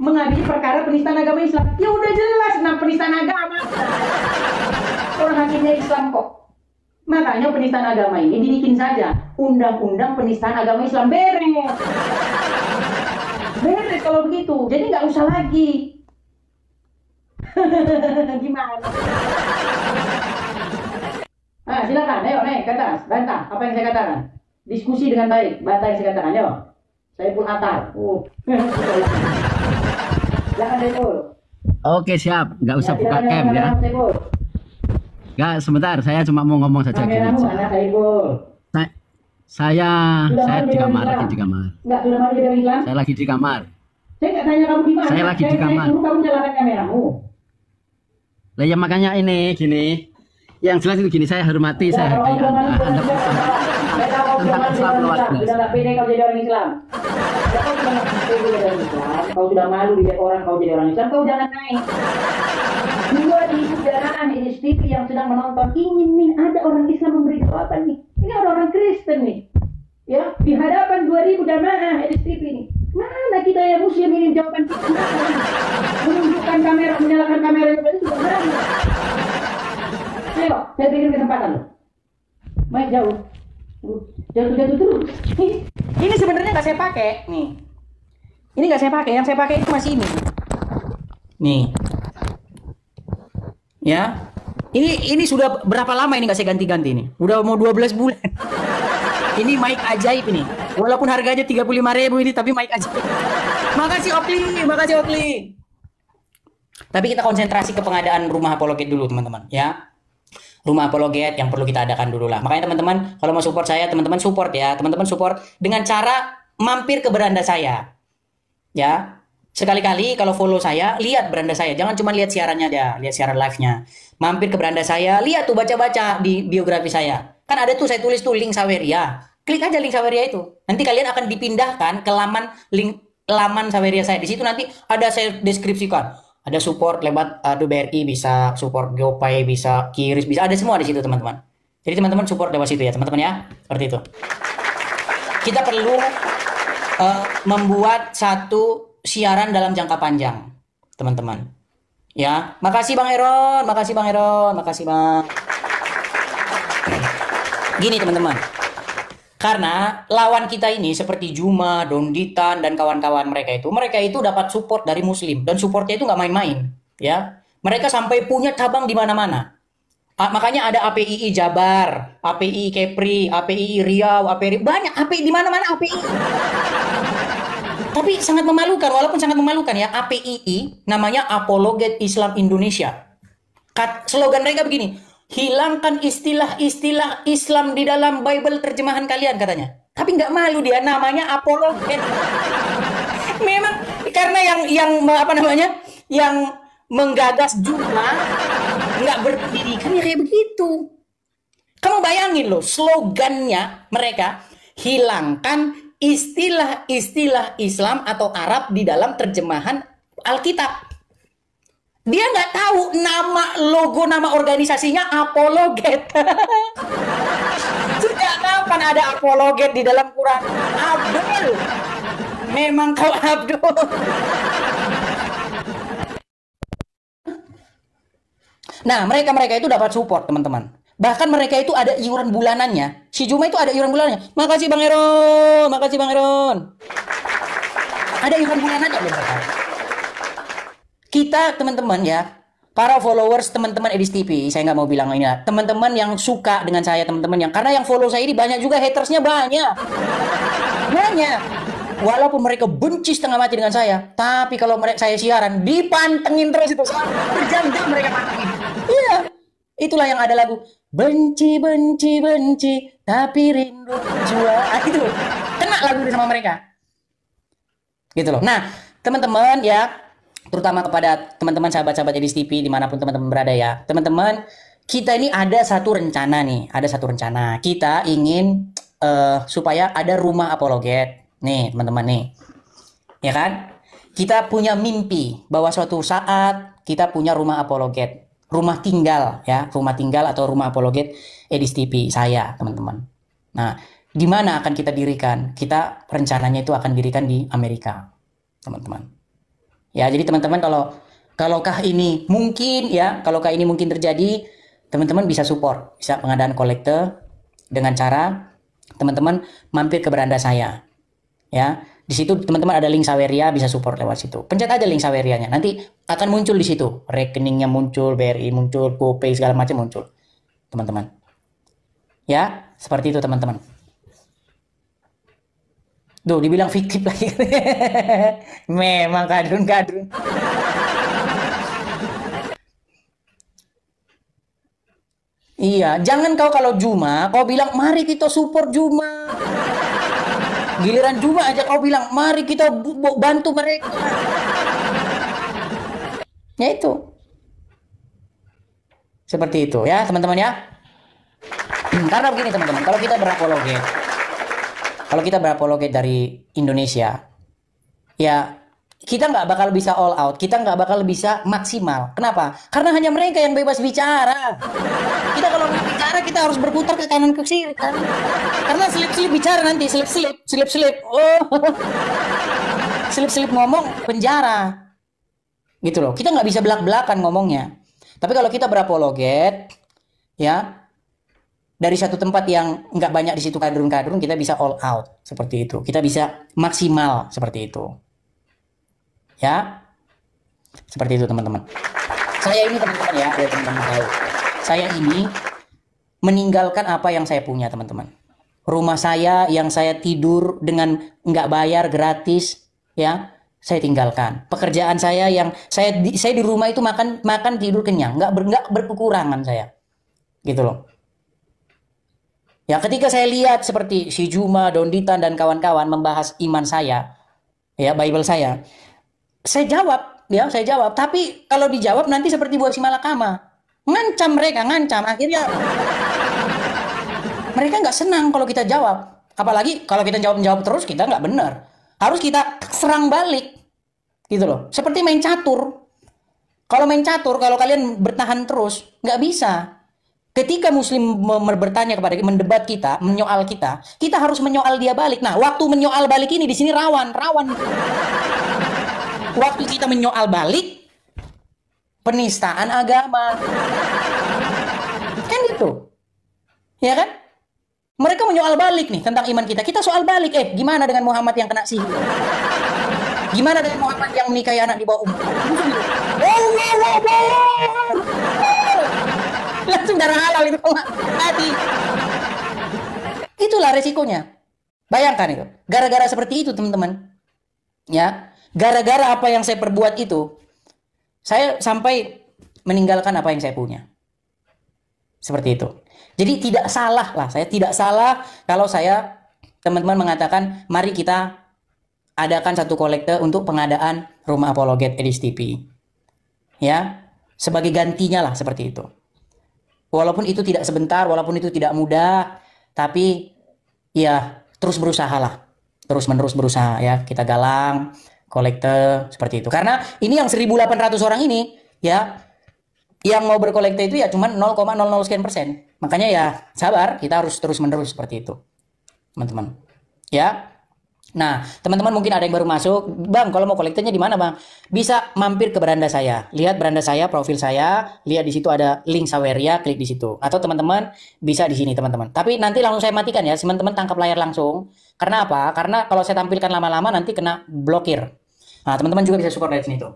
mengadili perkara penistaan agama Islam. Ya udah jelas, penistaan agama. Orang hakimnya Islam kok. Makanya penistaan agama ini dibikin saja undang-undang penistaan agama Islam, beres. Beres kalau begitu. Jadi nggak usah lagi. Gimana? Silakan, ayo naik ke atas, bantah apa yang saya katakan. Diskusi dengan baik, bantah yang saya katakan, ayo. Saya pun atar. Silakan Saiful. Oke, siap, nggak usah buka cam ya. Nggak, sebentar, saya cuma mau ngomong saja gini. Saya di kamar, lagi di kamar. Enggak, sudah mau jadi Islam? Saya lagi di kamar. Saya nggak tanya kamu di mana. Saya lagi di kamar. Kamu nyalakan kameramu. Lah ya makanya ini gini. Yang jelas itu gini, saya hormati, saya hargai Anda tentang Islam luas jelas. Sudah nggak pede kau jadi orang Islam. Kau sudah malu dilihat orang kau jadi orang Islam, kau jangan naik. Dua di kendaraan TV yang sedang menonton ingin nih ada orang Islam memberi jawaban nih. Ini orang Kristen nih. Ya, di hadapan 2000 jamaah TV nih. Mana kita yang Muslim ini jawaban kita? Menunjukkan kamera, menyalakan kamera itu sudah. Ayo, saya berikan kesempatan loh. Main jauh. Jatuh terus. Ini sebenarnya nggak saya pakai nih. Ini nggak saya pakai, yang saya pakai itu masih ini. Nih. Ya. Ini sudah berapa lama ini nggak saya ganti-ganti nih? Udah mau 12 bulan. Ini mic ajaib ini. Walaupun harganya 35.000 ini, tapi mic ajaib. Makasih Okli. Tapi kita konsentrasi ke pengadaan rumah apologet dulu teman-teman, ya. Rumah apologet yang perlu kita adakan dulu lah. Makanya teman-teman, kalau mau support saya, teman-teman support ya. Teman-teman support dengan cara mampir ke beranda saya. Ya. Sekali-kali kalau follow saya, lihat beranda saya. Jangan cuma lihat siarannya aja, lihat siaran live-nya. Mampir ke beranda saya, lihat tuh, baca-baca di biografi saya. Kan ada tuh saya tulis tuh link Saweria. Klik aja link Saweria itu. Nanti kalian akan dipindahkan ke laman Saweria saya. Di situ nanti ada saya deskripsikan. Ada support lewat BRI, bisa support GoPay, bisa Kiris, bisa ada semua di situ teman-teman. Jadi teman-teman support lewat situ ya teman-teman ya. Seperti itu. Kita perlu membuat satu siaran dalam jangka panjang, teman-teman. Ya, makasih Bang Eron, makasih Bang. Gini teman-teman. Karena lawan kita ini seperti Juma, Donditan dan kawan-kawan mereka itu dapat support dari Muslim dan supportnya itu nggak main-main, ya. Mereka sampai punya cabang di mana-mana. Makanya ada APII Jabar, APII Kepri, APII Riau, APII banyak API di mana-mana API. Tapi sangat memalukan, walaupun sangat memalukan ya, APII namanya Apologet Islam Indonesia. Slogan mereka begini, hilangkan istilah-istilah Islam di dalam Bible terjemahan kalian katanya. Tapi nggak malu dia, namanya apologet. Memang karena yang menggagas Juma nggak berpendidikan ya kayak begitu. Kamu bayangin loh, slogannya mereka hilangkan istilah-istilah Islam atau Arab di dalam terjemahan Alkitab. Dia nggak tahu nama organisasinya apologet. Sejak kapan ada apologet di dalam Quran? Abdul. Memang kau Abdul. Nah, mereka itu dapat support, teman-teman. Bahkan mereka itu ada iuran bulanannya. Si Juma itu ada iuran bulanannya. Makasih Bang Eron, makasih Bang Eron. Ada iuran bulanannya loh mereka. Kita teman-teman ya, para followers teman-teman Edis TV, saya nggak mau bilang ini ya, teman-teman yang suka dengan saya, teman-teman yang karena yang follow saya ini banyak juga hatersnya banyak. Walaupun mereka benci setengah mati dengan saya, tapi kalau saya siaran dipantengin terus itu, berjam-jam mereka pantengin. Iya, itulah yang ada lagu benci, tapi rindu jua. Itu kena lagu itu sama mereka. Gitu loh. Nah, teman-teman ya, terutama kepada teman-teman sahabat-sahabat Edis TV dimanapun teman-teman berada ya, teman-teman, kita ini ada satu rencana. Kita ingin supaya ada rumah apologet nih teman-teman nih, ya kan? Kita punya mimpi bahwa suatu saat kita punya rumah apologet, rumah tinggal atau rumah apologet Edis TV saya teman-teman. Nah, di mana akan kita dirikan? Kita rencananya itu akan dirikan di Amerika teman-teman. Ya, jadi teman-teman kalaukah ini mungkin terjadi, teman-teman bisa support, bisa pengadaan kolektor dengan cara teman-teman mampir ke beranda saya. Ya, di situ teman-teman ada link Saweria, bisa support lewat situ. Pencet aja link Sawerianya, nanti akan muncul di situ. Rekeningnya muncul, BRI muncul, GoPay segala macam muncul. Teman-teman. Ya, seperti itu teman-teman. Duh, dibilang fiktif lagi. Memang kadrun. Iya, jangan kau kalau Juma, kau bilang mari kita support Juma. Giliran Juma aja kau bilang mari kita bantu mereka. Ya itu. Seperti itu ya, teman-teman ya. Karena begini teman-teman, kalau kita berapologet dari Indonesia, ya kita nggak bakal bisa all out, kita nggak bakal bisa maksimal. Kenapa? Karena hanya mereka yang bebas bicara. Kita kalau mau bicara kita harus berputar ke kanan ke kiri kan. Karena selip-selip bicara nanti, selip-selip. Oh, selip-selip ngomong penjara. Gitu loh. Kita nggak bisa belak-belakan ngomongnya. Tapi kalau kita berapologet, ya, dari satu tempat yang nggak banyak di situ kadrun-kadrun, kita bisa all out seperti itu. Kita bisa maksimal seperti itu. Ya, seperti itu teman-teman. Saya ini teman-teman ya, biar teman-teman tahu. Saya ini meninggalkan apa yang saya punya teman-teman. Rumah saya yang saya tidur dengan nggak bayar gratis, ya, saya tinggalkan. Pekerjaan saya yang saya di rumah itu makan tidur kenyang, nggak berkekurangan saya, gitu loh. Ya, ketika saya lihat seperti si Juma, Donditan dan kawan-kawan membahas iman saya, ya, Bible saya jawab, ya, saya jawab. Tapi kalau dijawab nanti seperti buah si malakama, ngancam mereka, akhirnya mereka nggak senang kalau kita jawab. Apalagi kalau kita jawab terus, kita nggak benar. Harus kita serang balik, gitu loh. Seperti main catur. Kalau main catur, kalau kalian bertahan terus, nggak bisa. Ketika Muslim bertanya kepada kita, mendebat kita, menyoal kita harus menyoal dia balik. Nah, waktu menyoal balik ini di sini rawan. Waktu kita menyoal balik, penistaan agama, kan gitu, ya kan? Mereka menyoal balik nih tentang iman kita. Kita soal balik, gimana dengan Muhammad yang kena sihir? Gimana dengan Muhammad yang menikahi anak di bawah umur? Langsung darah halal itu mati. Itulah resikonya. Bayangkan itu. Gara-gara seperti itu, teman-teman. Ya, gara-gara apa yang saya perbuat itu, saya sampai meninggalkan apa yang saya punya. Seperti itu. Jadi tidak salah lah, saya tidak salah kalau saya, teman-teman mengatakan, mari kita adakan satu kolekte untuk pengadaan rumah apologet Edis TV. Ya, sebagai gantinya lah seperti itu. Walaupun itu tidak sebentar, walaupun itu tidak mudah, tapi ya terus berusaha lah. Terus menerus berusaha ya, kita galang kolekte seperti itu. Karena ini yang 1.800 orang ini ya, yang mau berkolekte itu ya cuma 0,00 sekian persen. Makanya ya sabar, kita harus terus menerus seperti itu, teman-teman. Ya. Nah, teman-teman mungkin ada yang baru masuk, Bang, kalau mau kolektenya di mana, Bang? Bisa mampir ke beranda saya. Lihat beranda saya, profil saya, lihat di situ ada link Saweria, klik di situ. Atau teman-teman bisa di sini, teman-teman. Tapi nanti langsung saya matikan ya, teman-teman tangkap layar langsung. Karena apa? Karena kalau saya tampilkan lama-lama nanti kena blokir. Nah, teman-teman juga bisa support dari sini tuh.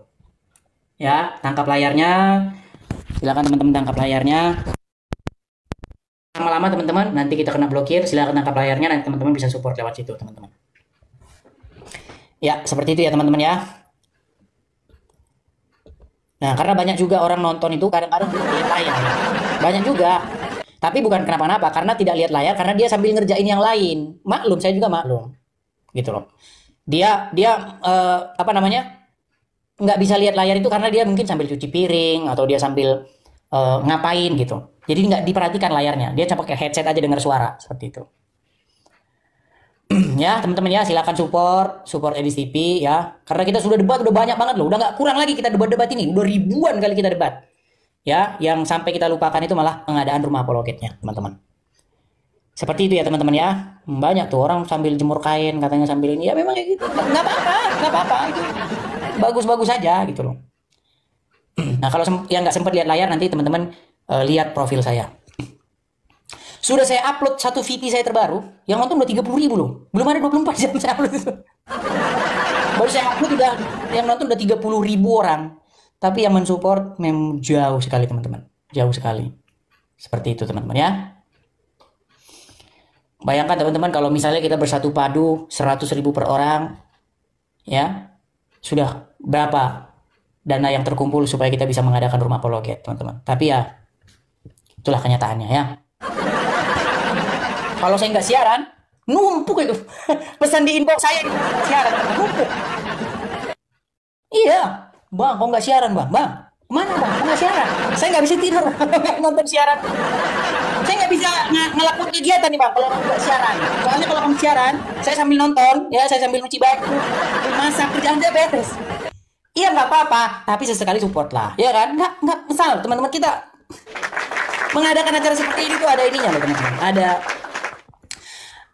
Ya, tangkap layarnya. Silakan teman-teman tangkap layarnya. Lama-lama teman-teman, nanti kita kena blokir, silakan tangkap layarnya, nanti teman-teman bisa support lewat situ, teman-teman. Ya, seperti itu ya teman-teman ya. Nah, karena banyak juga orang nonton itu kadang-kadang lihat layar. Banyak juga. Tapi bukan kenapa-napa, karena tidak lihat layar, karena dia sambil ngerjain yang lain. Maklum, saya juga maklum. Gitu loh. Dia apa namanya? Nggak bisa lihat layar itu karena dia mungkin sambil cuci piring atau dia sambil ngapain gitu. Jadi nggak diperhatikan layarnya. Dia cuma pakai headset aja dengar suara seperti itu. Ya teman-teman ya, silakan support Edis TV ya, karena kita sudah debat udah banyak banget loh, udah nggak kurang lagi kita debat ini, udah ribuan kali kita debat ya, yang sampai kita lupakan itu malah pengadaan rumah apologetnya, teman-teman. Seperti itu ya teman-teman ya. Banyak tuh orang sambil jemur kain katanya sambil ini, ya memang kayak gitu, nggak apa-apa itu bagus-bagus saja gitu loh. Nah kalau yang nggak sempat lihat layar, nanti teman-teman lihat profil saya. Sudah saya upload satu VT saya terbaru, yang nonton udah 30.000 loh. Belum ada 24 jam saya upload itu. Baru saya upload udah, yang nonton udah 30.000 orang. Tapi yang mensupport memang jauh sekali teman-teman. Jauh sekali. Seperti itu teman-teman ya. Bayangkan teman-teman kalau misalnya kita bersatu padu 100.000 per orang. Ya. Sudah berapa dana yang terkumpul supaya kita bisa mengadakan rumah apologet teman-teman. Tapi ya, itulah kenyataannya ya. Kalau saya nggak siaran, numpuk itu. Pesan di inbox saya siaran, numpuk. Iya, Bang, kok nggak siaran, Bang? Bang, mana Bang? Kok nggak siaran? Saya nggak bisa tidur nonton siaran. Saya nggak bisa ngelakuin kegiatan nih, Bang, kalau nggak siaran. Soalnya kalau kamu siaran, saya sambil nonton, ya saya sambil nyuci baju, masak, kerjaan saya beres. Iya nggak apa-apa, tapi sesekali support lah, ya kan? Nggak masalah, teman-teman kita mengadakan acara seperti ini tuh ada ininya loh teman-teman.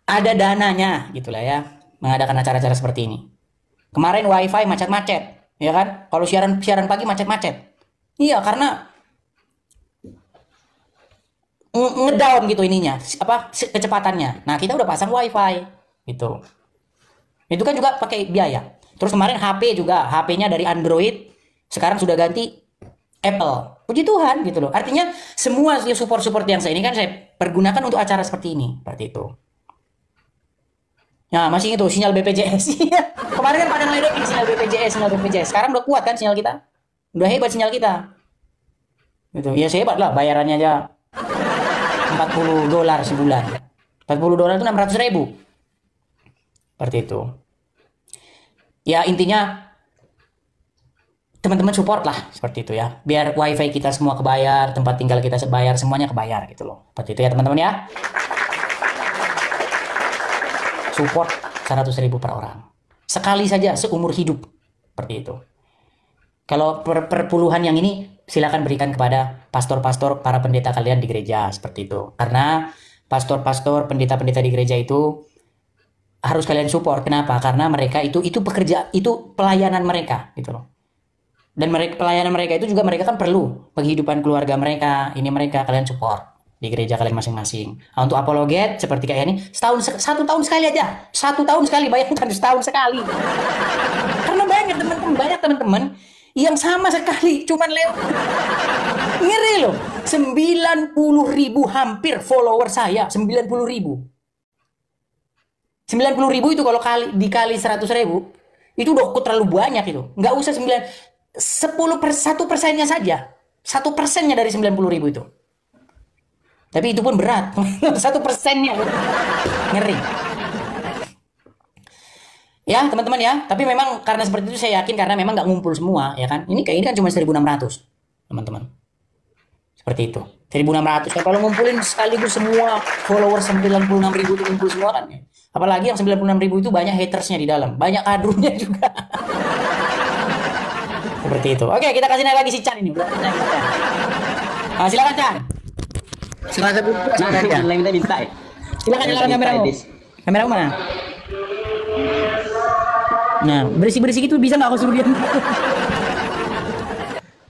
Ada dananya gitulah ya, mengadakan acara-acara seperti ini. Kemarin wifi macet-macet, ya kan? Kalau siaran pagi macet-macet. Iya, karena ngedown gitu ininya, apa kecepatannya. Nah, kita udah pasang wifi gitu. Itu kan juga pakai biaya. Terus kemarin HP juga, HP-nya dari Android sekarang sudah ganti Apple. Puji Tuhan gitu loh. Artinya semua support yang saya ini kan saya pergunakan untuk acara seperti ini, seperti itu. Nah, masih itu sinyal BPJS. Kemarin kan pada ngeledekin sinyal BPJS. Sekarang udah kuat kan sinyal kita? Udah hebat sinyal kita. Gitu. Ya hebat lah, bayarannya aja $40 sebulan. $40 itu 600.000. Seperti itu. Ya intinya teman-teman support lah seperti itu ya. Biar wifi kita semua kebayar, tempat tinggal kita sebayar, semuanya kebayar gitu loh. Seperti itu ya teman-teman ya. Support 100.000 per orang. Sekali saja seumur hidup. Seperti itu. Kalau per puluhan yang ini silakan berikan kepada pastor-pastor, para pendeta kalian di gereja seperti itu. Karena pastor-pastor, pendeta-pendeta di gereja itu harus kalian support. Kenapa? Karena mereka itu pekerja, itu pelayanan mereka gitu loh. Dan pelayanan mereka itu juga mereka kan perlu penghidupan keluarga mereka, ini mereka kalian support di gereja kalian masing-masing. Nah, untuk apologet seperti kayak ini, satu tahun sekali aja. 1 tahun sekali, bayangkan setahun sekali. Karena banyak teman-teman yang sama sekali cuman lewat. Ngeri loh. 90.000 hampir follower saya, 90.000. 90.000 itu kalau dikali 100.000 itu udah terlalu banyak itu. Nggak usah 1%-nya saja. 1%-nya dari 90.000 itu. Tapi itu pun berat. 1%-nya ngeri. Ya teman-teman ya. Tapi memang karena seperti itu saya yakin karena memang nggak ngumpul semua ya kan. Ini kayak ini kan cuma 1.600 teman-teman. Seperti itu. 1.600. Kalau ngumpulin sekaligus semua follower 96.000 itu ngumpul semua kan. Apalagi yang 96.000 itu banyak hatersnya di dalam. Banyak kadrunya juga. Seperti itu. Oke, kita kasih naik lagi si Chan ini. Silakan Chan. Silakan minta. Silakan nyalakan kameramu. Kameramu mana? Nah, bersih-bersih gitu bisa nggak aku suruh dia?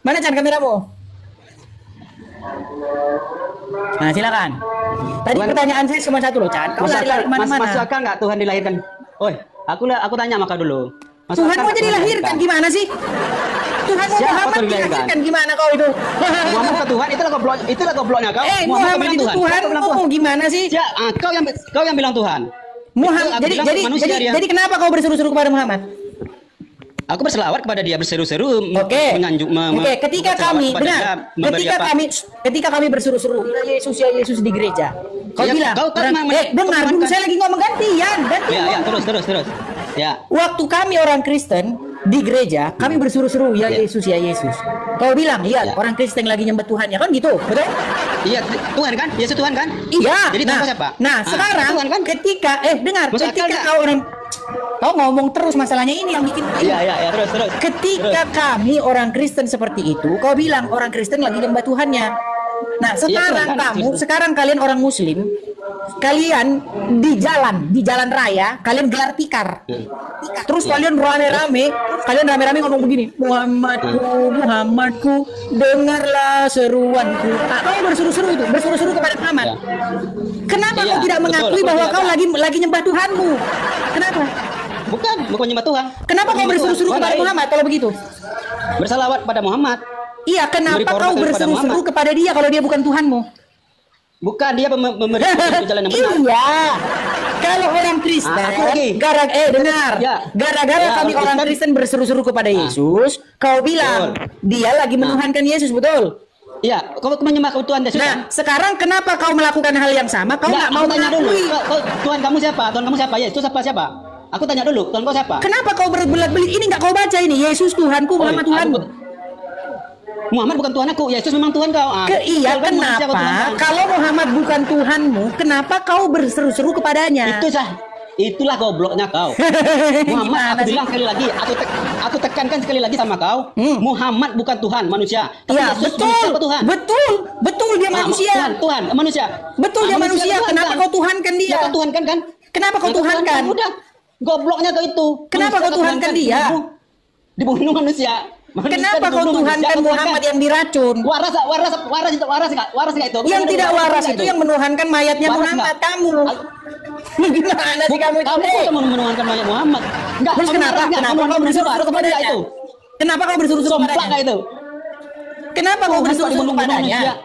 Mana Chan kameramu? Nah, silakan. Tadi Tuhan, pertanyaan saya cuma satu loh, Chan. Kau lari kemana-mana? Masuk akal nggak Tuhan dilahirkan? Oi, aku tanya maka dulu. Tuhan mau jadi dilahirkan gimana sih? Tuhan mau Muhammad dilahirkan gimana kau itu? Muhammad ke Tuhan itulah gobloknya kau. Muhammad itu Tuhan mau gimana sih? Ya, kau yang bilang Tuhan. Muhammad jadi kenapa kau berseru-seru kepada Muhammad? Aku berselawat kepada dia, berseru-seru ketika kami berseru-seru ya Yesus di gereja. Kau bilang, dengar dulu saya lagi ngomong gantian. Ya, terus. Ya. Waktu kami orang Kristen di gereja, kami berseru-seru ya Yesus. Kau bilang, iya orang Kristen lagi nyembah Tuhan ya kan gitu, betul? Iya, Tuhan kan? Yesus Tuhan kan? Iya. Jadi Tuhan siapa? Nah, sekarang Tuhan kan? ketika kau ngomong terus masalahnya ini yang bikin. Iya, terus. Ketika kami orang Kristen seperti itu, kau bilang orang Kristen lagi nyembah Tuhannya. Nah, sekarang kalian orang Muslim, kalian di jalan raya, kalian gelar tikar. Terus kalian rame-rame ngomong begini, Muhammadku, dengarlah seruanku. Nah, kau berseru-seru kepada Muhammad. Kenapa kau tidak mengakui bahwa kau lagi nyembah Tuhanmu? Kenapa? Bukan nyembah Tuhan. Kenapa kau berseru-seru kepada Muhammad kalau begitu? Bersalawat pada Muhammad. Iya, kenapa kau berseru-seru kepada dia kalau dia bukan Tuhanmu? Bukan, dia memberi jalan yang benar. Iya. Kalau orang Kristen, gara-gara kami orang Kristen berseru-seru kepada Yesus, kau bilang dia lagi menuhankan Yesus, betul? Iya, kau menyembah Tuhan Yesus. Nah, sekarang kenapa kau melakukan hal yang sama? Kau nggak mau tanya dulu. mengakui. Tuhan kamu siapa? Yesus siapa? Aku tanya dulu, Tuhan kau siapa? Kenapa kau berbelit-belit? Ini nggak kau baca ini. Yesus Tuhanku, Muhammad Tuhanmu. Muhammad bukan Tuhan aku, Yesus memang Tuhan kau. Iya, kenapa? Kalau Muhammad bukan Tuhanmu, kenapa kau berseru-seru kepadanya? Itulah gobloknya kau. Muhammad, aku bilang sekali lagi, aku tekankan sekali lagi sama kau. Muhammad bukan Tuhan manusia. Iya, betul dia manusia. Tuhan manusia. Betul dia manusia. Kenapa kau tuhankan dia? Ya, kau tuhankan kan? Kenapa kau tuhankan? Udah, gobloknya kau itu. Kenapa kau tuhankan dia? Dibunuh manusia. Kenapa kau tuhankan Muhammad yang diracun? Waras nggak itu? Yang tidak waras itu yang menuhankan mayatnya Muhammad. Kamu gimana sih kamu itu? Kamu menuhankan mayat Muhammad. Enggak. Terus kenapa kau berseru-seru kepada itu? Kenapa kau berseru-seru kepadanya? Itu. Kenapa kau berseru-seru kepadanya?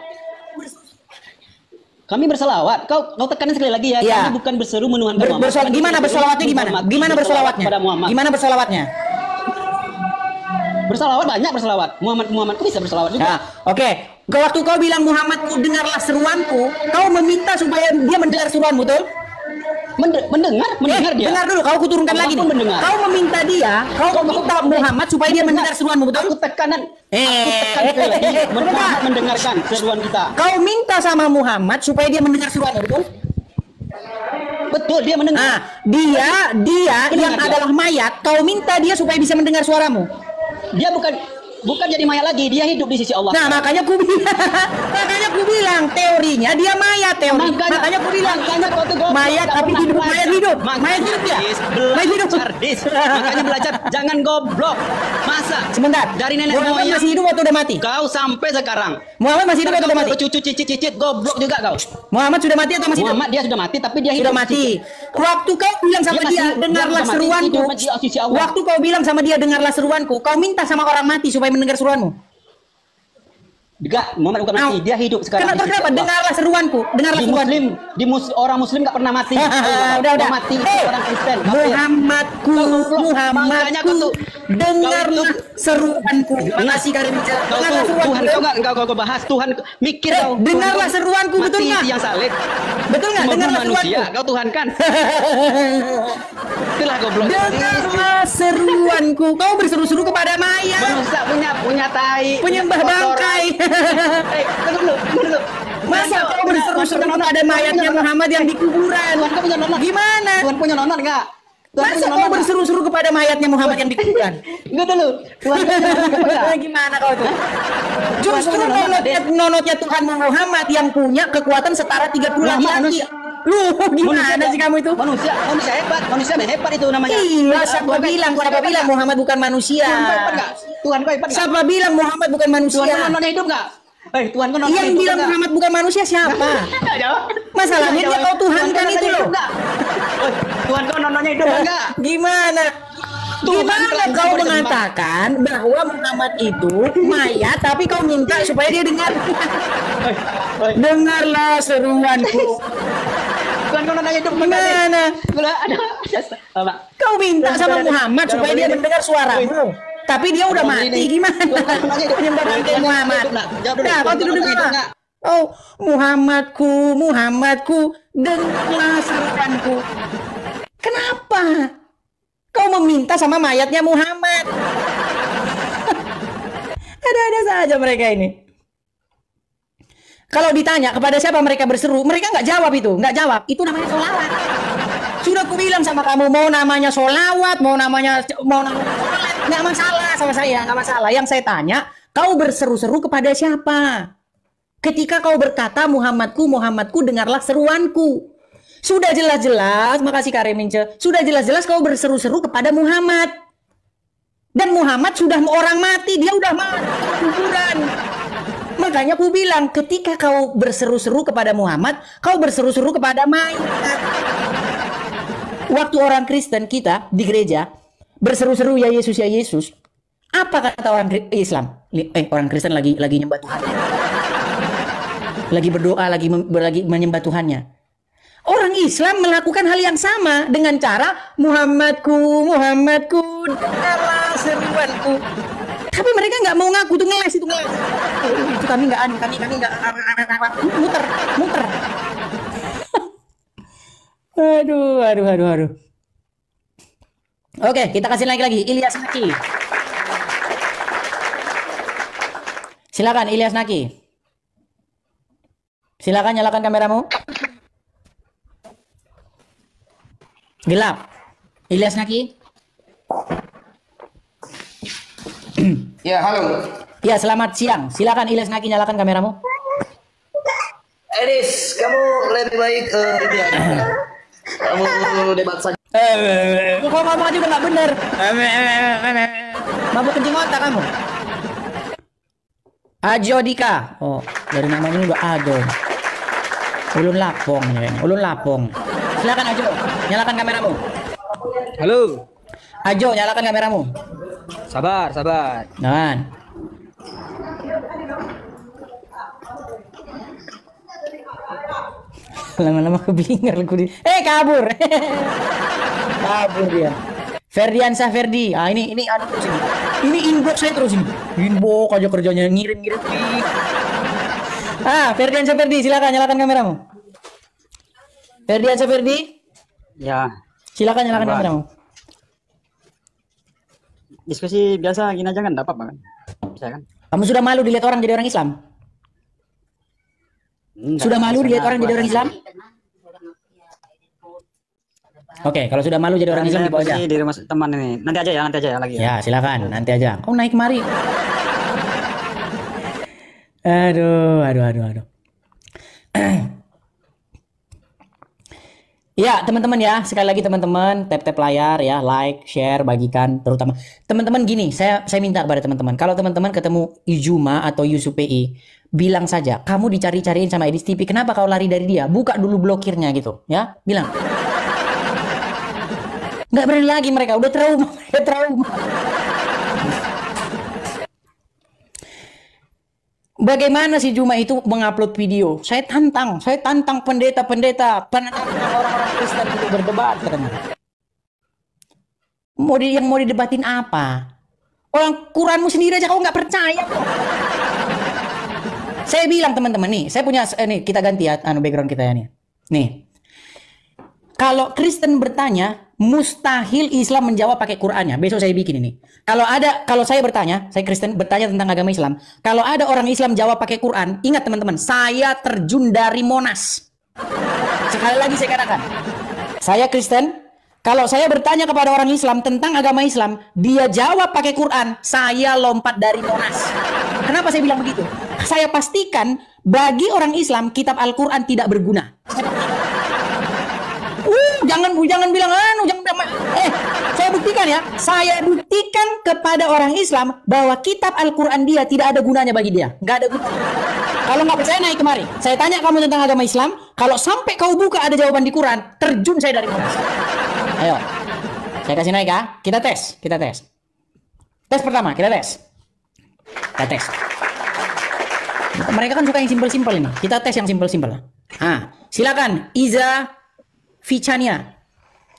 Kami berselawat. Kau tekankan sekali lagi ya. Kami bukan berseru menuhankan Muhammad. Gimana berselawatnya? Gimana berselawatnya? Berselawat banyak berselawat. Muhammadku bisa berselawat juga. Nah, oke. Waktu kau bilang Muhammadku dengarlah seruanku, kau meminta supaya dia mendengar seruanmu, betul? Mendengar dia. Dengar dulu, kau kuturunkan lagi nih. Kau meminta Muhammad supaya dia mendengar seruanmu, betul? Aku tekan sekali lagi. Muhammad mendengarkan seruan kita. Kau minta sama Muhammad supaya dia mendengar seruanmu, betul? Betul, dia mendengar. Nah, dia yang adalah mayat, kau minta dia supaya bisa mendengar suaramu. Dia bukan jadi mayat lagi, dia hidup di sisi Allah. Nah, makanya ku aku bilang teorinya dia mayat teori. Makanya aku bilang mayat tapi hidup, mayat hidup. Mayat hidup ya. Mayat hidup. Makanya belajar jangan goblok. Masa? Sebentar. Dari nenek Muhammad moyang masih hidup atau udah mati? kau sampai sekarang. Muhammad masih hidup atau udah mati? Cucu cicit goblok juga kau. Muhammad sudah mati atau masih hidup? Muhammad dia sudah mati tapi dia hidup. Sudah mati. Waktu kau bilang sama Dia dia, masih- dengarlah dia mati, seruanku. hidup di sisi Allah. Waktu kau bilang sama dia, dengarlah seruanku, kau minta sama orang mati supaya mendengar seruanmu. Enggak, Muhammad bukan mati, dia hidup sekarang. Kenapa? di sisi Kenapa? Allah. Dengarlah seruanku. Dengarlah Di seruanku. muslim, orang muslim enggak pernah mati. Udah. Yang mati itu Hey, orang Kristen. Muhammadku, Makanya kau tuh- dengarlah seruanku. Makasih Karim. Kau Dengarlah tuh seruanku. Tuhan kau enggak kau bahas Tuhan mikir kau. Dengarlah Tuhan, seruanku, mati betul nggak? yang salib. Betul nggak? Semua Dengarlah manusia, seruanku. kau Tuhan kan? Itulah goblok. Dengarlah seruanku. Kau berseru-seru kepada mayat. Manusia punya tai. Penyembah punya kotoran. bangkai. Tunggu dulu. Masa kau berseru-seru kepada mayatnya Muhammad yang di kuburan? Tuhan kau punya nonton. Gimana? Tuhan punya nonton enggak? Tuhan Masa punya kau nonton nggak? berseru-seru kepada mayatnya Muhammad yang di kuburan? Enggak dulu. Tuhan punya nonton enggak? Gimana kau tuh? Justru nonotnya Tuhan Muhammad yang punya kekuatan setara 30 Muhammad laki-laki. manusia. Lu gimana sih kamu itu? Manusia hebat itu namanya. Iya, siapa bilang Muhammad bukan manusia? Tuhan kau hebat enggak? Tuhan kau hebat enggak? Siapa bilang Muhammad bukan Tuhan manusia? kau nontonnya hidup enggak? Tuhan kau nonton Yang hidup bilang enggak? Muhammad bukan manusia siapa? Masalahnya dia kau Tuhan kan itu loh. Tuhan kau nontonnya hidup enggak? Gimana? Tuhan Gimana telah kau bersembah. mengatakan bahwa Muhammad itu mayat tapi kau minta supaya dia dengar? Dengarlah seruanku. Tuhan kau nontonnya hidup Gimana? Apa? Kau minta sama Muhammad supaya dia mendengar suaramu. Tapi dia udah mati, gimana? Penyembah bangkai Muhammad. Nah, kau tidur di mana? Oh, Muhammadku, dengarlah seruanku. Kenapa? Kau meminta sama mayatnya Muhammad. Ada-ada saja mereka ini. Kalau ditanya kepada siapa mereka berseru, mereka nggak jawab itu, nggak jawab. Itu namanya sholawat. Sudah aku bilang sama kamu, mau namanya sholawat, mau namanya sholat, nggak masalah sama saya, nggak masalah. Yang saya tanya, kau berseru-seru kepada siapa? Ketika kau berkata Muhammadku, dengarlah seruanku. Sudah jelas-jelas, makasih Karim Mince, sudah jelas-jelas kau berseru-seru kepada Muhammad. Dan Muhammad sudah orang mati, dia udah mati kuburan. Makanya aku bilang, ketika kau berseru-seru kepada Muhammad, kau berseru-seru kepada mayat. Waktu orang Kristen kita di gereja berseru-seru ya Yesus, apa kata orang Islam? Orang Kristen lagi nyembah Tuhan. Lagi berdoa, lagi menyembah Tuhannya. Orang Islam melakukan hal yang sama dengan cara Muhammadku, dengarlah seruanku. Tapi mereka nggak mau ngaku tuh ngeles itu. Itu kami nggak muter. Aduh. Oke, kita kasih lagi Ilyas Naki. Silakan Ilyas Naki. Silakan nyalakan kameramu. Gelap. Ilyas Naki. Ya, halo. Ya, selamat siang. Silakan Ilyas Naki, nyalakan kameramu. Elis, kamu lebih baik ini ya. Kamu debat saja. Kau ngomong aja udah nggak bener. Mabuk kencing otak kamu. Ajo Dika. Oh, dari namanya ini udah Ajo. Ulun Lapong. Silakan Ajo, nyalakan kameramu. Halo. Ajo, nyalakan kameramu. Sabar. Jangan. Lama-lama kebingar aku di. Kabur. Kabur dia. Ferdiansyah Ferdi. Ini terus ini. Ini inbox saya terus ini. Inbox aja kerjanya ngirim. Ferdiansyah Ferdi, silakan nyalakan kameramu. Ferdiansyah Ferdi. Ya, Silakan nyalakan kameramu. diskusi biasa gini aja kan, enggak apa-apa kan? Bisa kan? Kamu sudah malu dilihat orang jadi orang Islam? Enggak, Sudah malu dilihat orang jadi orang Islam? Oke, kalau sudah malu jadi orang Islam dibawa aja. Di rumah teman ini. Nanti aja ya lagi. Ya, silakan, nanti aja. Kau naik kemari. Aduh. Ya, teman-teman ya, sekali lagi teman-teman, tap-tap layar ya, like, share, bagikan, terutama teman-teman gini, saya minta kepada teman-teman, kalau teman-teman ketemu Ijuma atau Yusuf PI, bilang saja, kamu dicari-cariin sama Edis TV, kenapa kau lari dari dia? Buka dulu blokirnya gitu, ya, bilang. Nggak berani lagi mereka, udah trauma, Bagaimana si Juma itu mengupload video? Saya tantang pendeta-pendeta, orang-orang Kristen itu berdebat katanya. Yang mau didebatin apa? Orang Quranmu sendiri aja kau nggak percaya kok. Saya bilang teman-teman nih, saya punya nih kita ganti ya background kita ya nih. Nih. Kalau Kristen bertanya, mustahil Islam menjawab pakai Qur'annya. Besok saya bikin ini. Kalau saya bertanya, saya Kristen bertanya tentang agama Islam. Kalau ada orang Islam jawab pakai Qur'an, ingat teman-teman, saya terjun dari Monas. Sekali lagi saya katakan, saya Kristen. Kalau saya bertanya kepada orang Islam tentang agama Islam, dia jawab pakai Qur'an, saya lompat dari Monas. Kenapa saya bilang begitu? Saya pastikan bagi orang Islam kitab Al-Qur'an tidak berguna. Jangan bilang saya buktikan ya. Saya buktikan kepada orang Islam bahwa kitab Al-Qur'an dia tidak ada gunanya bagi dia. Nggak ada gunanya. Kalau nggak percaya naik kemari. Saya tanya kamu tentang agama Islam, kalau sampai kau buka ada jawaban di Quran, terjun saya dari Monas. Ayo. Saya kasih naik ya. Kita tes. Tes pertama, kita tes. Mereka kan suka yang simpel-simpel ini. Kita tes yang simpel-simpel. Silakan Iza Ficania.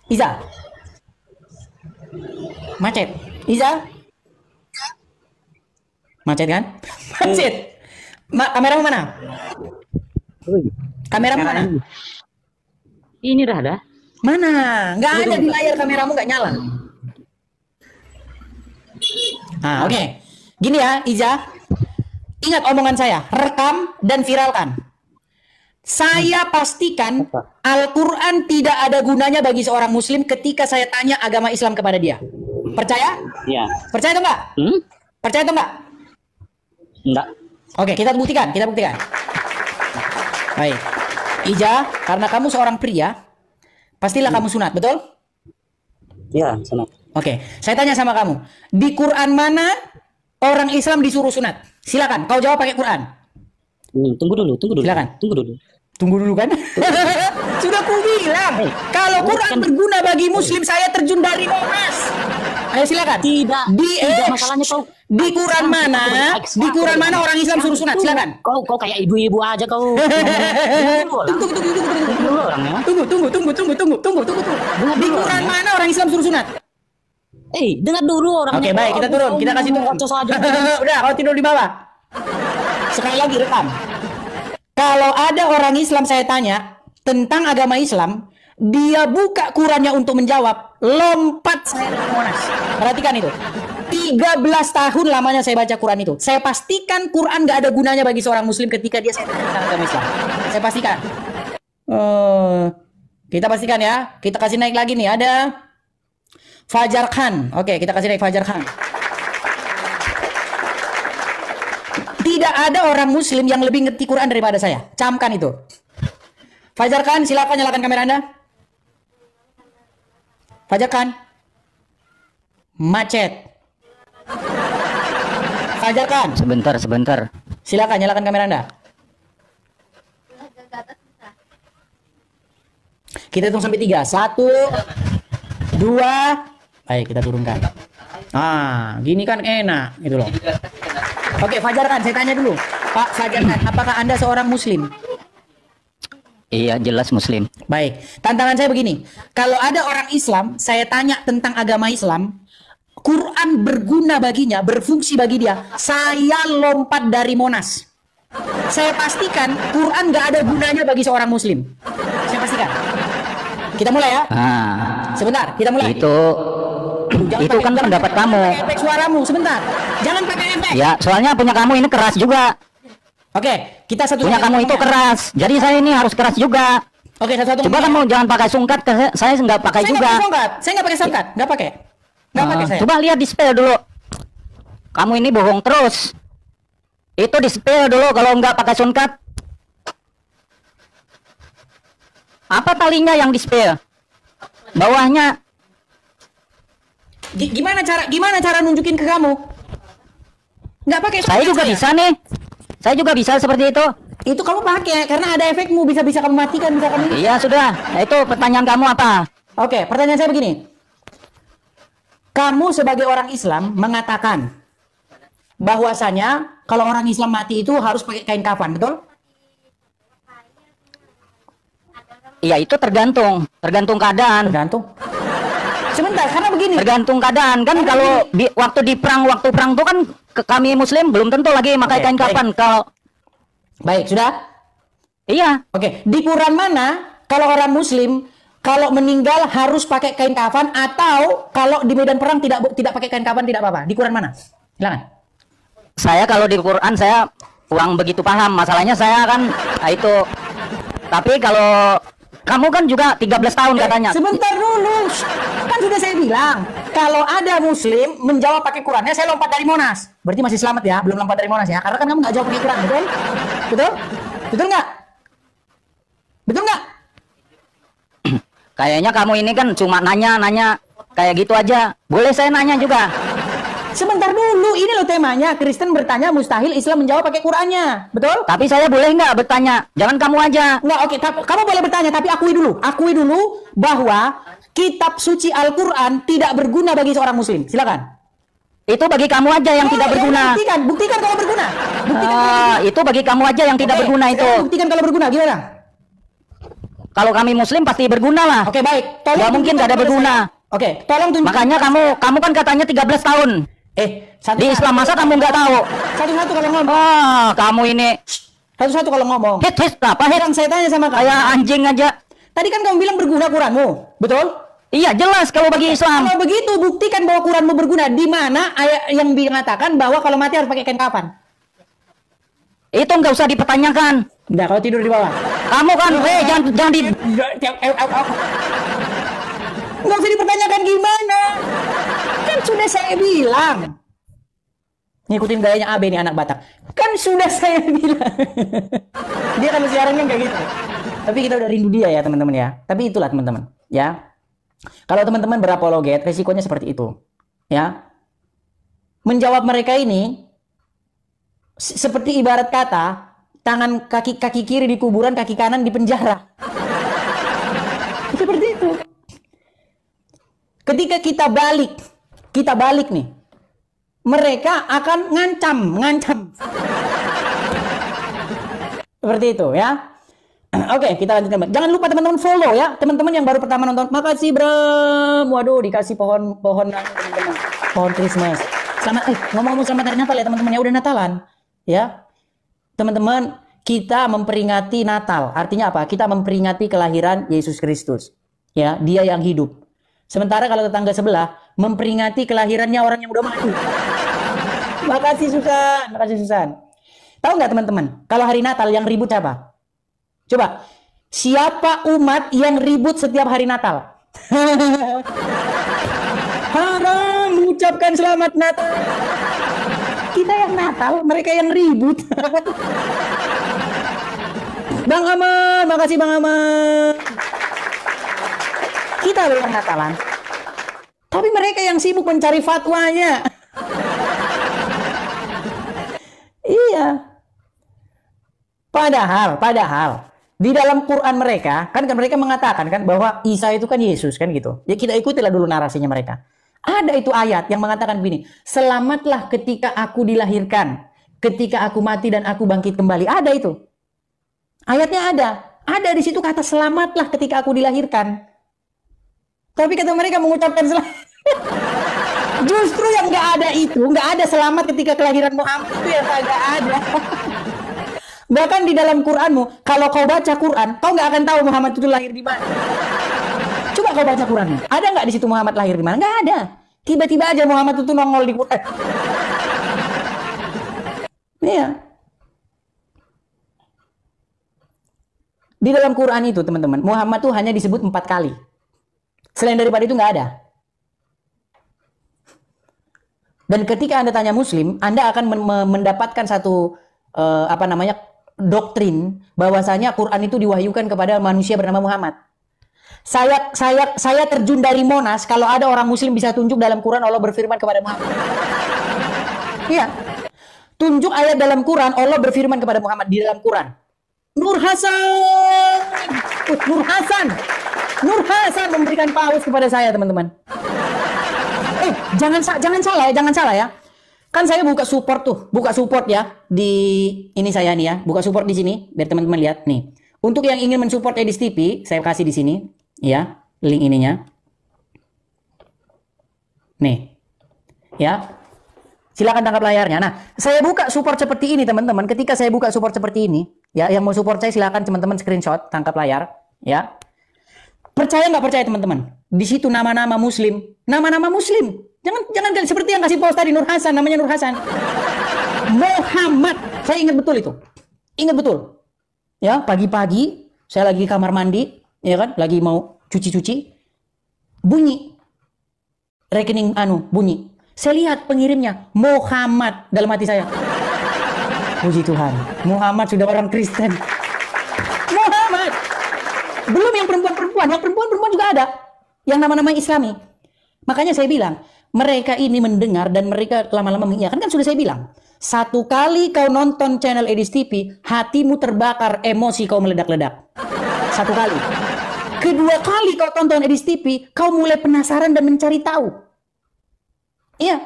Iza. Macet. Iza. Macet kan? Macet. Kameramu mana? Kameramu mana? Ini dah ada. Mana? Nggak ada di layar, kameramu nggak nyala. Oke. Gini ya, Iza. Ingat omongan saya, rekam dan viralkan. Saya pastikan Al-Quran tidak ada gunanya bagi seorang muslim ketika saya tanya agama Islam kepada dia. Percaya? Iya. Percaya atau enggak? Percaya atau enggak? Enggak. Oke, kita buktikan. Baik. Ija, karena kamu seorang pria, pastilah kamu sunat, betul? Iya, sunat. Oke, saya tanya sama kamu. Di Quran mana orang Islam disuruh sunat? Silakan, kau jawab pakai Quran. Tunggu dulu. Silakan. Tunggu dulu Kan? Sudah ku bilang, kalau Quran berguna bagi muslim, saya terjun dari Monas. Ayo silakan. Tidak masalahnya kau. Di Quran mana orang Islam suruh sunat? Silakan. Kau kayak ibu-ibu aja kau. Tunggu. Di Quran mana orang Islam suruh sunat? Dengar dulu orang. Oke, baik, kita turun. Kita kasih turun. Udah, kau tidur di bawah. Sekali lagi rekam. Kalau ada orang Islam saya tanya tentang agama Islam, dia buka Qurannya untuk menjawab, lompat saya dari Monas. Perhatikan itu. 13 tahun lamanya saya baca Quran itu. Saya pastikan Quran gak ada gunanya bagi seorang muslim ketika dia saya tanya tentang agama Islam. Saya pastikan. Kita pastikan ya. Kita kasih naik lagi nih. Ada Fajar Khan. Oke, kita kasih naik Fajar Khan. Tidak ada orang muslim yang lebih ngerti Quran daripada saya. Camkan itu. Fajar Khan, silakan nyalakan kamera Anda. Fajar Khan. Macet. Fajar Khan. Sebentar. Silakan nyalakan kamera Anda. Kita hitung sampai 3. 1, 2. Baik, kita turunkan. Gini kan enak gitu loh. Oke, Fajar Khan, saya tanya dulu. Pak Fajar Khan, apakah Anda seorang muslim? Iya, jelas muslim. Baik, tantangan saya begini. Kalau ada orang Islam, saya tanya tentang agama Islam, Quran berguna baginya, berfungsi bagi dia, saya lompat dari Monas. Saya pastikan Quran gak ada gunanya bagi seorang muslim. Saya pastikan. Kita mulai ya. Sebentar, kita mulai. Itu kan pendapat kamu. Efek suaramu, sebentar. Jangan pakai efek. Ya, soalnya punya kamu ini keras juga. Oke, kita satu. Punya kamu itu keras. Jadi saya ini harus keras juga. Oke, satu-satu. Coba kamu jangan pakai sungkat. Saya nggak pakai juga. Saya nggak pakai sungkat. Nggak pakai saya. Coba lihat di spell dulu. Kamu ini bohong terus. Itu di spell dulu kalau nggak pakai sungkat. Apa talinya yang di spare? Bawahnya. Gimana cara nunjukin ke kamu? Nggak pakai. Saya juga bisa nih. Saya juga bisa seperti itu. Itu kamu pakai karena ada efekmu, bisa kamu matikan, bisa kamu. Iya sudah. Nah, itu pertanyaan kamu apa? Oke, pertanyaan saya begini. Kamu sebagai orang Islam mengatakan bahwasanya kalau orang Islam mati itu harus pakai kain kafan, betul? Iya, itu tergantung keadaan. Tergantung. Sebentar, karena begini. Tergantung keadaan kan, kalau waktu perang tuh kan kami Muslim belum tentu lagi pakai kain kafan. Kalau baik, sudah? Iya. Oke, di Quran mana kalau orang Muslim kalau meninggal harus pakai kain kafan, atau kalau di medan perang tidak pakai kain kafan tidak apa-apa? Di Quran mana? Silakan. Saya kalau di Quran saya kurang begitu paham. Masalahnya saya kan itu. Tapi kalau kamu kan juga 13 tahun katanya. Sebentar dulu. Kan sudah saya bilang, kalau ada Muslim menjawab pakai Qurannya, saya lompat dari Monas. Berarti masih selamat ya, belum lompat dari Monas ya. Karena kan kamu nggak jawab pakai Quran, betul? Betul? Betul nggak? Betul nggak? Kayaknya kamu ini kan cuma nanya kayak gitu aja. Boleh saya nanya juga? Sebentar dulu, ini loh temanya. Kristen bertanya, mustahil Islam menjawab pakai Qurannya, betul? Tapi saya boleh nggak bertanya? Jangan kamu aja. Nggak, oke. Kamu boleh bertanya, tapi akui dulu bahwa kitab suci Al-Quran tidak berguna bagi seorang Muslim. Silakan. Itu bagi kamu aja yang tidak berguna. Buktikan kalau berguna. Itu bagi kamu aja yang tidak berguna itu. Buktikan kalau berguna, gimana? Kalau kami Muslim pasti berguna lah. Oke, baik. Nggak mungkin nggak ada berguna. Oke, tolong tunjukkan. Makanya kamu kan katanya 13 tahun. Di Islam masa kamu nggak tahu? Satu-satu kalau ngomong. Kamu ini. Satu-satu kalau ngomong. Apa hit? Yang saya tanya sama kamu. Kayak anjing aja. Tadi kan kamu bilang berguna Quranmu, betul? Iya, jelas kalau bagi Islam. Kalau begitu buktikan bahwa Quranmu berguna. Di mana ayat yang mengatakan bahwa kalau mati harus pakai kain kafan? Itu nggak usah dipertanyakan. Udah, kalau tidur di bawah. Kamu kan, jangan di. Nggak usah dipertanyakan gimana. Kan sudah saya bilang. Ngikutin gayanya AB nih anak Batak. Kan sudah saya bilang. Dia kan siaran kan kayak gitu. Tapi kita udah rindu dia ya teman-teman ya. Tapi itulah teman-teman ya. Kalau teman-teman berapologet, resikonya seperti itu. Ya. Menjawab mereka ini seperti ibarat kata tangan kaki kiri di kuburan, kaki kanan di penjara. Seperti itu. Ketika kita balik nih, mereka akan ngancam. Seperti itu ya. Oke, kita lanjutkan. Jangan lupa teman-teman follow ya, teman-teman yang baru pertama nonton. Makasih Bram. Waduh, dikasih pohon teman-teman. Pohon Christmas. Selamat ngomong-ngomong selamat hari Natal ya teman-teman ya, udah Natalan. Ya. Teman-teman, kita memperingati Natal. Artinya apa? Kita memperingati kelahiran Yesus Kristus. Ya, dia yang hidup. Sementara kalau tetangga sebelah memperingati kelahirannya orang yang udah mati. Makasih Susan. Tahu nggak teman-teman? Kalau hari Natal yang ribut siapa? Coba, siapa umat yang ribut setiap hari Natal? Haram mengucapkan selamat Natal. Kita yang Natal, mereka yang ribut. Bang Aman, makasih Bang Aman. Kita yang Natalan. Tapi mereka yang sibuk mencari fatwanya. Iya. Padahal di dalam Quran mereka kan mereka mengatakan kan bahwa Isa itu kan Yesus kan gitu. Ya kita ikutilah dulu narasinya mereka. Ada itu ayat yang mengatakan begini, selamatlah ketika aku dilahirkan, ketika aku mati dan aku bangkit kembali. Ada itu. Ayatnya ada. Ada di situ kata selamatlah ketika aku dilahirkan. Tapi kata mereka mengucapkan selamat. Justru yang nggak ada itu, nggak ada selamat ketika kelahiran Muhammad itu yang nggak ada. Bahkan di dalam Quranmu, kalau kau baca Quran, kau nggak akan tahu Muhammad itu lahir di mana. Coba kau baca Quranmu, ada nggak di situ Muhammad lahir di mana? Nggak ada. Tiba-tiba aja Muhammad itu nongol di Quran. Iya. Di dalam Quran itu teman-teman, Muhammad tuh hanya disebut 4 kali. Selain daripada itu nggak ada. Dan ketika Anda tanya Muslim, Anda akan mendapatkan satu doktrin bahwasanya Quran itu diwahyukan kepada manusia bernama Muhammad. Saya terjun dari Monas kalau ada orang muslim bisa tunjuk dalam Quran Allah berfirman kepada Muhammad. Iya. Tunjuk ayat dalam Quran Allah berfirman kepada Muhammad di dalam Quran. Nur Hasan memberikan paus kepada saya, teman-teman. Jangan salah ya. Kan saya buka support ya di ini saya nih ya, buka support di sini biar teman-teman lihat nih. Untuk yang ingin mensupport Edis TV, saya kasih di sini ya, link ininya. Nih. Ya. Silakan tangkap layarnya. Nah, saya buka support seperti ini, teman-teman. Ketika saya buka support seperti ini, ya, yang mau support saya silakan teman-teman screenshot, tangkap layar, ya. Percaya nggak percaya, teman-teman? Di situ nama-nama Muslim. Jangan seperti yang kasih post tadi Nur Hasan, namanya Nur Hasan. Muhammad. Saya ingat betul itu. Ingat betul. Ya, pagi-pagi saya lagi di kamar mandi, ya kan? Lagi mau cuci-cuci. Bunyi. Rekening bunyi. Saya lihat pengirimnya Muhammad dalam hati saya. Puji Tuhan, Muhammad sudah orang Kristen. Muhammad. Belum yang perempuan juga ada. Yang nama-nama Islami. Makanya saya bilang, mereka ini mendengar dan mereka lama-lama mengiyakan. Kan sudah saya bilang, satu kali kau nonton channel Edis TV, hatimu terbakar, emosi kau meledak-ledak. Satu kali. Kedua kali kau tonton Edis TV, kau mulai penasaran dan mencari tahu. Iya,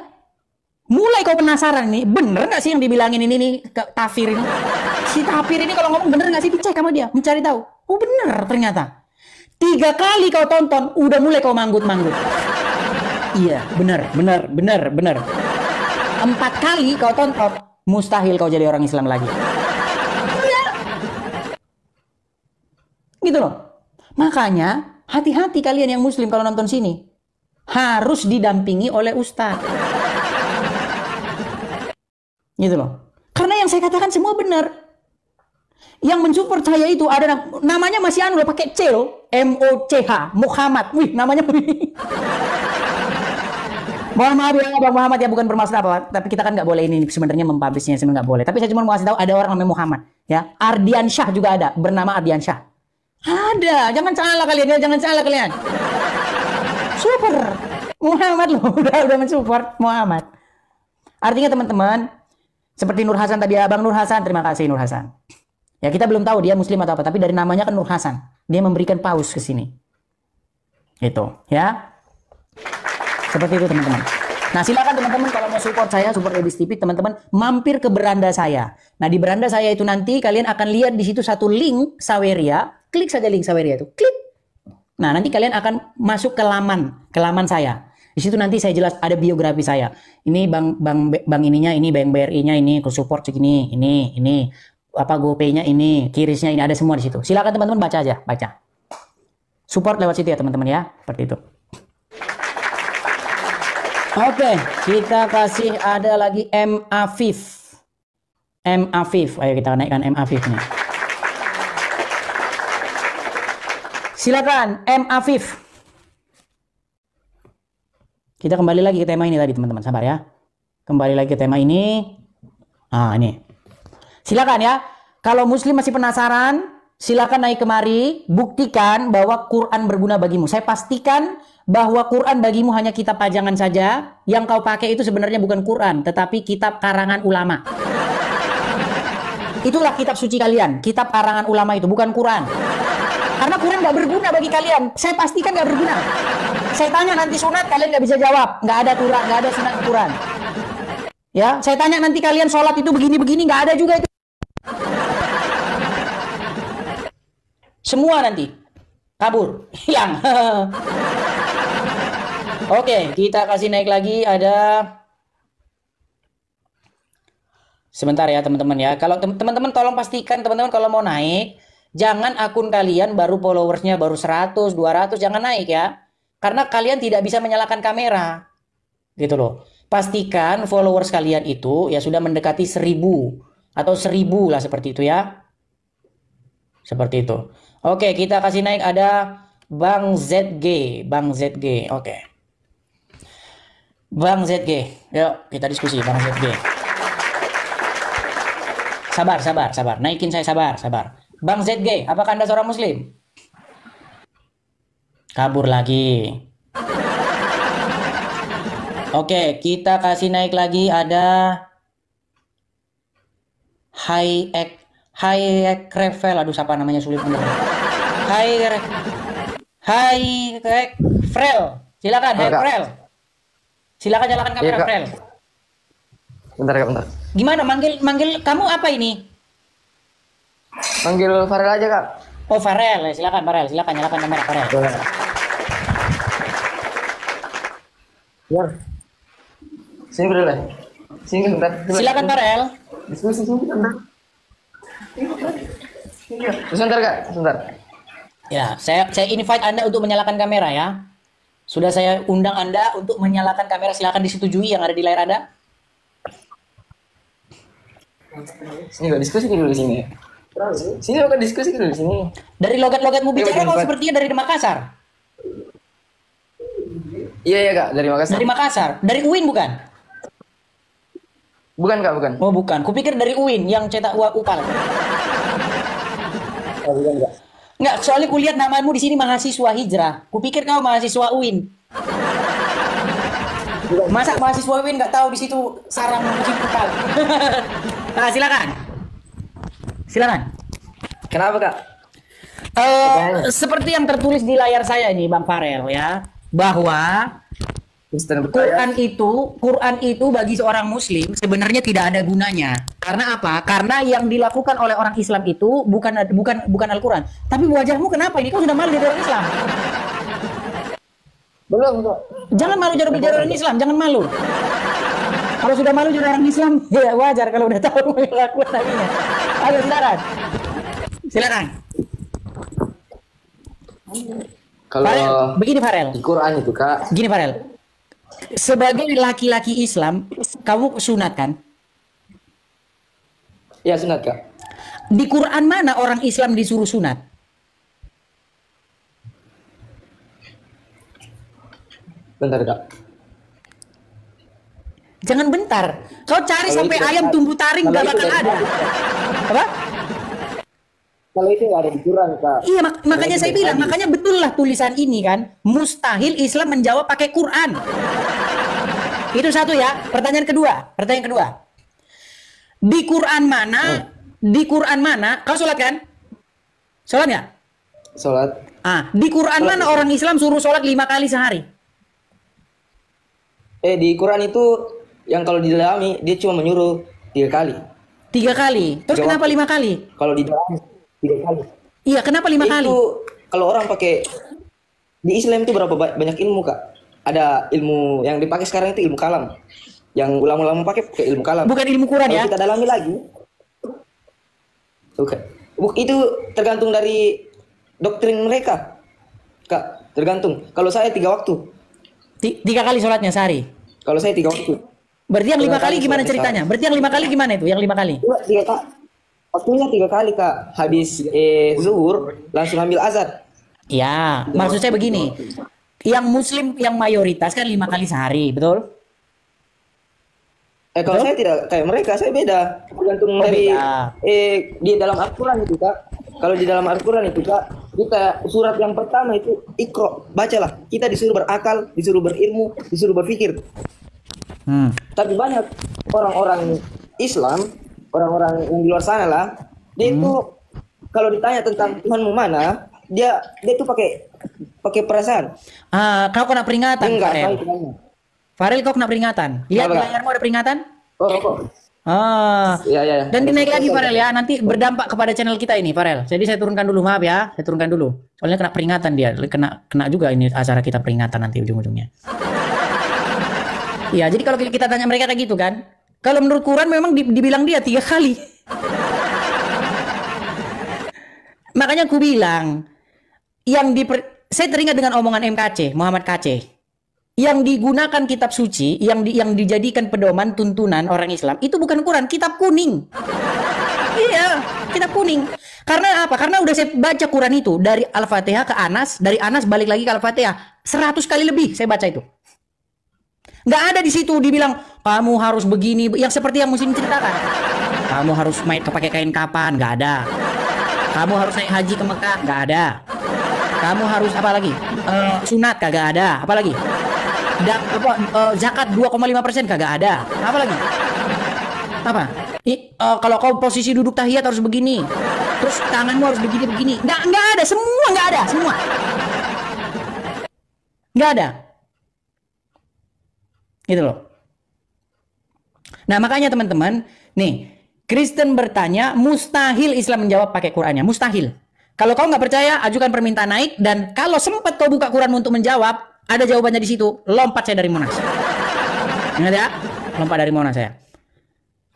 mulai kau penasaran nih, bener nggak sih yang dibilangin ini nih Tafir ini? Si Tafir ini kalau ngomong bener nggak sih, dicek sama dia, mencari tahu. Oh bener ternyata. 3 kali kau tonton, udah mulai kau manggut-manggut. Iya, bener. 4 kali kau tonton, mustahil kau jadi orang Islam lagi. Iya. Gitu loh. Makanya hati-hati kalian yang Muslim kalau nonton sini. Harus didampingi oleh ustaz. Gitu loh. Karena yang saya katakan semua benar. Yang mensupport saya itu ada namanya masih udah pakai C loh. M-O-C-H. Muhammad. Wih, namanya Mohon maaf ya Bang Muhammad ya, bukan bermaksud apa, tapi kita kan nggak boleh ini sebenarnya mempublishnya, sebenarnya nggak boleh. Tapi saya cuma mau kasih tahu ada orang namanya Muhammad ya. Ardiansyah juga ada, bernama Ardiansyah. Ada, jangan salah kalian. Super Muhammad loh, udah mensupport Muhammad. Artinya teman-teman, seperti Nur Hasan tadi, Abang Nur Hasan, terima kasih Nur Hasan. Ya kita belum tahu dia Muslim atau apa, tapi dari namanya kan Nur Hasan, dia memberikan paus ke sini. Itu, ya. Seperti itu teman-teman. Nah silakan teman-teman kalau mau support saya, support Edis TV, teman-teman mampir ke beranda saya. Nah di beranda saya itu nanti kalian akan lihat di situ satu link Saweria, klik saja link Saweria itu, klik. Nah, nanti kalian akan masuk ke laman saya. Di situ nanti saya jelas ada biografi saya. Ini bank ininya, ini bank BRI-nya, ini support segini, ini apa GoPay-nya ini, kirisnya ini ada semua di situ. Silakan teman-teman baca aja, baca. Support lewat situ ya teman-teman ya, seperti itu. Oke, kita kasih ada lagi M Afif. Ayo kita naikkan M Afif nih. Silakan M Afif. Kita kembali lagi ke tema ini tadi teman-teman, sabar ya. Kembali lagi ke tema ini. Ini. Silakan ya. Kalau Muslim masih penasaran, silakan naik kemari, buktikan bahwa Quran berguna bagimu. Saya pastikan bahwa Quran bagimu hanya kitab pajangan saja. Yang kau pakai itu sebenarnya bukan Quran, tetapi kitab karangan ulama. Itulah kitab suci kalian, kitab karangan ulama itu, bukan Quran. Karena Quran nggak berguna bagi kalian. Saya pastikan nggak berguna. Saya tanya nanti sunat, kalian nggak bisa jawab. Nggak ada Quran, nggak ada sunat Quran. Ya, saya tanya nanti kalian sholat itu begini-begini, nggak ada juga itu. Semua nanti kabur, hilang. Oke, kita kasih naik lagi ada. Sebentar ya teman-teman ya. Kalau teman-teman tolong pastikan teman-teman kalau mau naik, jangan akun kalian baru followersnya baru 100, 200, jangan naik ya. Karena kalian tidak bisa menyalakan kamera. Gitu loh. Pastikan followers kalian itu ya sudah mendekati 1000 atau 1000 lah seperti itu ya. Seperti itu. Oke, kita kasih naik ada Bang ZG. Oke. Bang ZG. Yuk, kita diskusi Bang ZG. Sabar. Naikin saya, sabar. Bang ZG, apakah Anda seorang muslim? Kabur lagi. Oke, kita kasih naik lagi, ada Hai Revel. Aduh, siapa namanya, sulit bener. Hai Frel. Silakan, Hai Frel. Silakan nyalakan kamera, Frel. Bentar Kak, bentar. Gimana manggil kamu apa ini? Panggil Farel aja Kak. Oh, Farel. Silakan Farel, silakan nyalakan kamera Farel. Ya. Sini dulu lah. Sini bentar. Silakan Farel. Diskusi sini bentar. Sebentar Kak, sebentar. Ya, saya invite Anda untuk menyalakan kamera ya. Sudah saya undang Anda untuk menyalakan kamera, silakan disetujui yang ada di layar Anda. Sini Kak, diskusi dulu sini. Sini Kak, diskusi dulu sini. Dari logat-logatmu bicara kau sepertinya dari Makassar. Iya Kak, dari Makassar. Dari Makassar, dari UIN bukan? Bukan Kak, bukan. Oh bukan, kupikir dari UIN yang cetak UPAL. Oh, bukan Kak. Enggak, soalnya kulihat namamu di sini mahasiswa hijrah. Kupikir kau mahasiswa UIN. Masa mahasiswa UIN nggak tahu di situ sarang musim UPAL? Nah, silakan. Kenapa Kak? Seperti yang tertulis di layar saya ini, Bang Farel ya, bahwa Quran itu bagi seorang muslim sebenarnya tidak ada gunanya. Karena apa? Karena yang dilakukan oleh orang Islam itu bukan Al-Quran. Tapi wajahmu kenapa ini? Kau sudah malu dari orang Islam? Belum Kak. Jangan malu jadi bicara orang Islam, jangan malu. Kalau sudah malu jadi orang Islam, ya wajar kalau udah tahu melakukan nabinya. Ayo silakan. Kalau Farel, begini Farel. di Quran itu Kak. Gini Farel. Sebagai laki-laki Islam, kamu sunat kan? Ya sunat Kak. Di Quran mana orang Islam disuruh sunat? Bentar Kak. Jangan bentar. Kau cari Kalau sampai itu ayam Kak. tumbuh taring Kalau gak itu bakal Kak. ada. Apa? Kalau itu nggak ada di Quran Kak. Iya, makanya saya bilang, makanya betul lah tulisan ini kan. Mustahil Islam menjawab pakai Quran. Itu satu ya. Pertanyaan kedua. Di Quran mana? Kau sholat kan? Sholat nggak? Sholat. Di Quran mana orang Islam suruh sholat 5 kali sehari? Di Quran itu yang kalau didalami dia cuma menyuruh 3 kali. 3 kali. Terus kenapa 5 kali? Kalau didalami 3 kali. Iya, kenapa 5 kali? Itu kalau orang pakai di Islam itu berapa banyak ilmu Kak? Ada ilmu yang dipakai sekarang itu ilmu kalam. Yang ulama-ulama pakai ilmu kalam. Bukan ilmu Quran ya? Kalau kita dalami lagi. Bukan. Itu tergantung dari doktrin mereka. Kak, tergantung. Kalau saya 3 waktu. 3 kali sholatnya sehari. Kalau saya 3 waktu. Berarti yang 5 3 kali kali gimana sholat ceritanya? Berarti yang 5 kali gimana itu? Yang 5 kali? 3 Kak. Waktunya 3 kali Kak. Habis zuhur langsung ambil azan. Ya, maksud saya begini. Yang muslim yang mayoritas kan 5 kali sehari, betul? Kalau saya tidak kayak mereka, saya beda. Tergantung dari beda. Di dalam Al-Quran itu Kak. Kalau di dalam Al-Quran itu Kak, kita surat yang pertama itu Iqra, bacalah. Kita disuruh berakal, disuruh berilmu, disuruh berpikir. Tapi banyak orang-orang Islam, orang-orang yang di luar sana lah, dia itu kalau ditanya tentang Tuhanmu mana, dia tuh pakai perasaan. Kau kena peringatan, Enggak Farel. tahu Tuhannya. Farel, kau kena peringatan. Lihat di Apa? layarmu ada peringatan? Oh, kok. Ya. Dan dinaik lagi Farel ya, nanti berdampak kepada channel kita ini Farel. Jadi saya turunkan dulu, maaf ya, saya turunkan dulu. Soalnya kena peringatan dia, kena juga ini acara kita peringatan nanti ujung-ujungnya. Iya, jadi kalau kita tanya mereka kayak gitu kan, kalau menurut Quran memang dibilang dia 3 kali. Makanya aku bilang, saya teringat dengan omongan MKC, Muhammad KC. Yang digunakan kitab suci, yang dijadikan pedoman tuntunan orang Islam, itu bukan Quran, kitab kuning. Iya, kitab kuning. Karena apa? Karena udah saya baca Quran itu dari Al-Fatihah ke Anas, dari Anas balik lagi ke Al-Fatihah. 100 kali lebih saya baca itu. Nggak ada di situ dibilang kamu harus begini, yang seperti yang muslim ceritakan. Kamu harus pakai kain kapan? Nggak ada. Kamu harus naik haji ke Mekah? Nggak ada. Kamu harus apa lagi? Sunat kagak ada. Apa lagi? Zakat 2,5% kagak ada. Apa lagi? Apa? Kalau kau posisi duduk tahiyat harus begini. Terus tanganmu harus begini. Nggak ada. Semua nggak ada. Semua. Nggak ada. Gitu loh. Nah makanya teman-teman, nih Kristen bertanya, mustahil Islam menjawab pakai Qurannya, mustahil. Kalau kau nggak percaya, ajukan permintaan naik, dan kalau sempat kau buka Quran untuk menjawab, ada jawabannya di situ. Lompat saya dari Monas. Ingat ya, lompat dari Monas saya.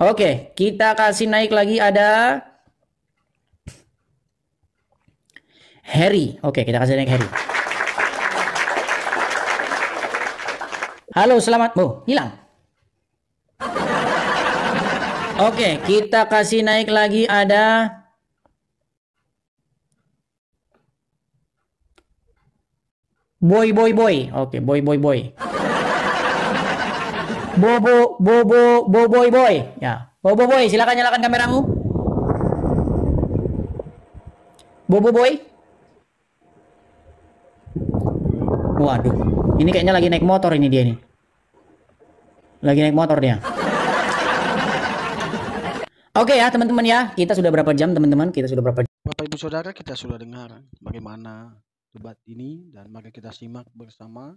Oke, kita kasih naik lagi ada Harry. Oke, kita kasih naik Harry. Halo, selamat. Oh, hilang. Oke, kita kasih naik lagi ada Boy. Oke, boy. Boy. Ya, boy, silakan nyalakan kameramu. Boy. Waduh, ini kayaknya lagi naik motor ini dia nih. Lagi naik motor dia. Oke ya teman-teman ya, kita sudah berapa jam teman-teman? Bapak Ibu Saudara, kita sudah dengar bagaimana debat ini, dan mari kita simak bersama,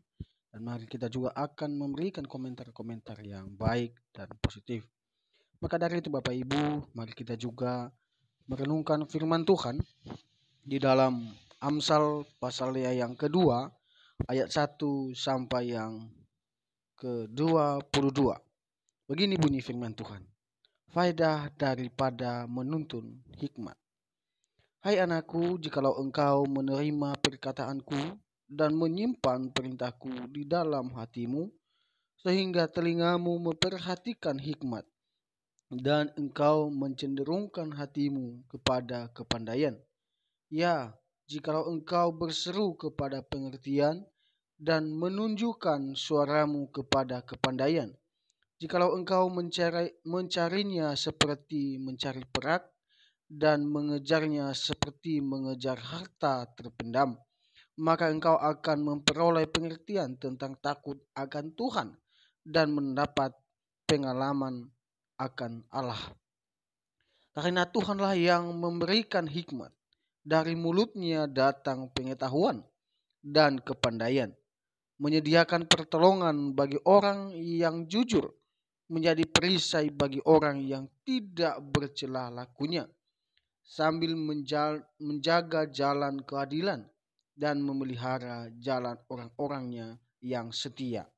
dan mari kita juga akan memberikan komentar-komentar yang baik dan positif. Maka dari itu Bapak Ibu, mari kita juga merenungkan firman Tuhan di dalam Amsal pasalnya yang kedua ayat 1 sampai yang ke-22. Begini bunyi firman Tuhan. Faedah daripada menuntun hikmat. Hai anakku, jikalau engkau menerima perkataanku dan menyimpan perintahku di dalam hatimu, sehingga telingamu memperhatikan hikmat, dan engkau mencenderungkan hatimu kepada kepandaian. Ya, jikalau engkau berseru kepada pengertian dan menunjukkan suaramu kepada kepandaian, jikalau engkau mencarinya seperti mencari perak dan mengejarnya seperti mengejar harta terpendam, maka engkau akan memperoleh pengertian tentang takut akan Tuhan dan mendapat pengalaman akan Allah. Karena Tuhanlah yang memberikan hikmat, dari mulutnya datang pengetahuan dan kepandaian, menyediakan pertolongan bagi orang yang jujur, menjadi perisai bagi orang yang tidak bercela lakunya, sambil menjaga jalan keadilan dan memelihara jalan orang-orangnya yang setia.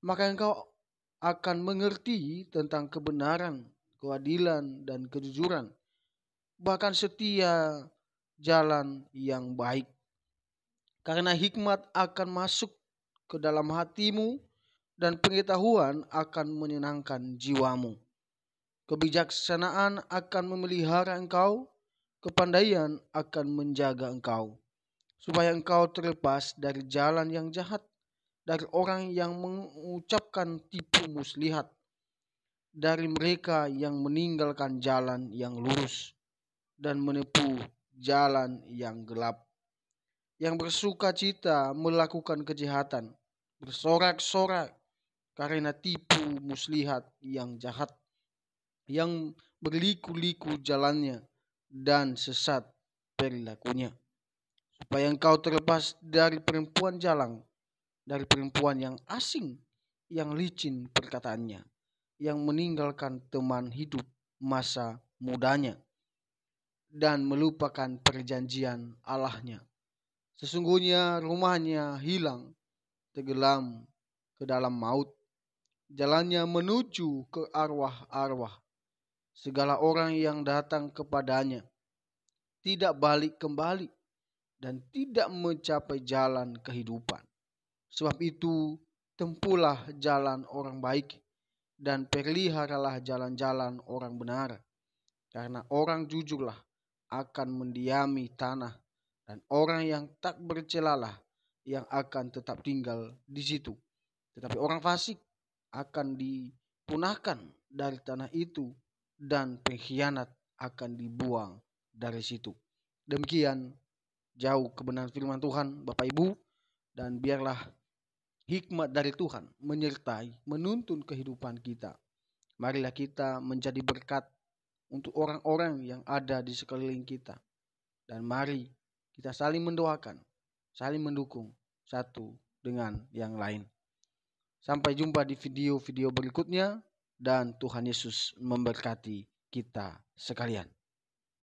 Maka engkau akan mengerti tentang kebenaran, keadilan, dan kejujuran, bahkan setia jalan yang baik. Karena hikmat akan masuk ke dalam hatimu, dan pengetahuan akan menyenangkan jiwamu. Kebijaksanaan akan memelihara engkau, kepandaian akan menjaga engkau, supaya engkau terlepas dari jalan yang jahat, dari orang yang mengucapkan tipu muslihat, dari mereka yang meninggalkan jalan yang lurus dan menempuh jalan yang gelap, yang bersuka cita melakukan kejahatan, bersorak-sorak karena tipu muslihat yang jahat, yang berliku-liku jalannya dan sesat perilakunya, supaya engkau terlepas dari perempuan jalang, dari perempuan yang asing, yang licin perkataannya, yang meninggalkan teman hidup masa mudanya, dan melupakan perjanjian Allahnya. Sesungguhnya rumahnya hilang, tenggelam ke dalam maut, jalannya menuju ke arwah-arwah. Segala orang yang datang kepadanya tidak balik kembali dan tidak mencapai jalan kehidupan. Sebab itu, tempuhlah jalan orang baik dan peliharalah jalan-jalan orang benar. Karena orang jujurlah akan mendiami tanah, dan orang yang tak bercelalah yang akan tetap tinggal di situ. Tetapi orang fasik akan dipunahkan dari tanah itu, dan pengkhianat akan dibuang dari situ. Demikian jauh kebenaran firman Tuhan, Bapak Ibu, dan biarlah hikmat dari Tuhan menyertai, menuntun kehidupan kita. Marilah kita menjadi berkat untuk orang-orang yang ada di sekeliling kita. Dan mari kita saling mendoakan, saling mendukung satu dengan yang lain. Sampai jumpa di video-video berikutnya, dan Tuhan Yesus memberkati kita sekalian.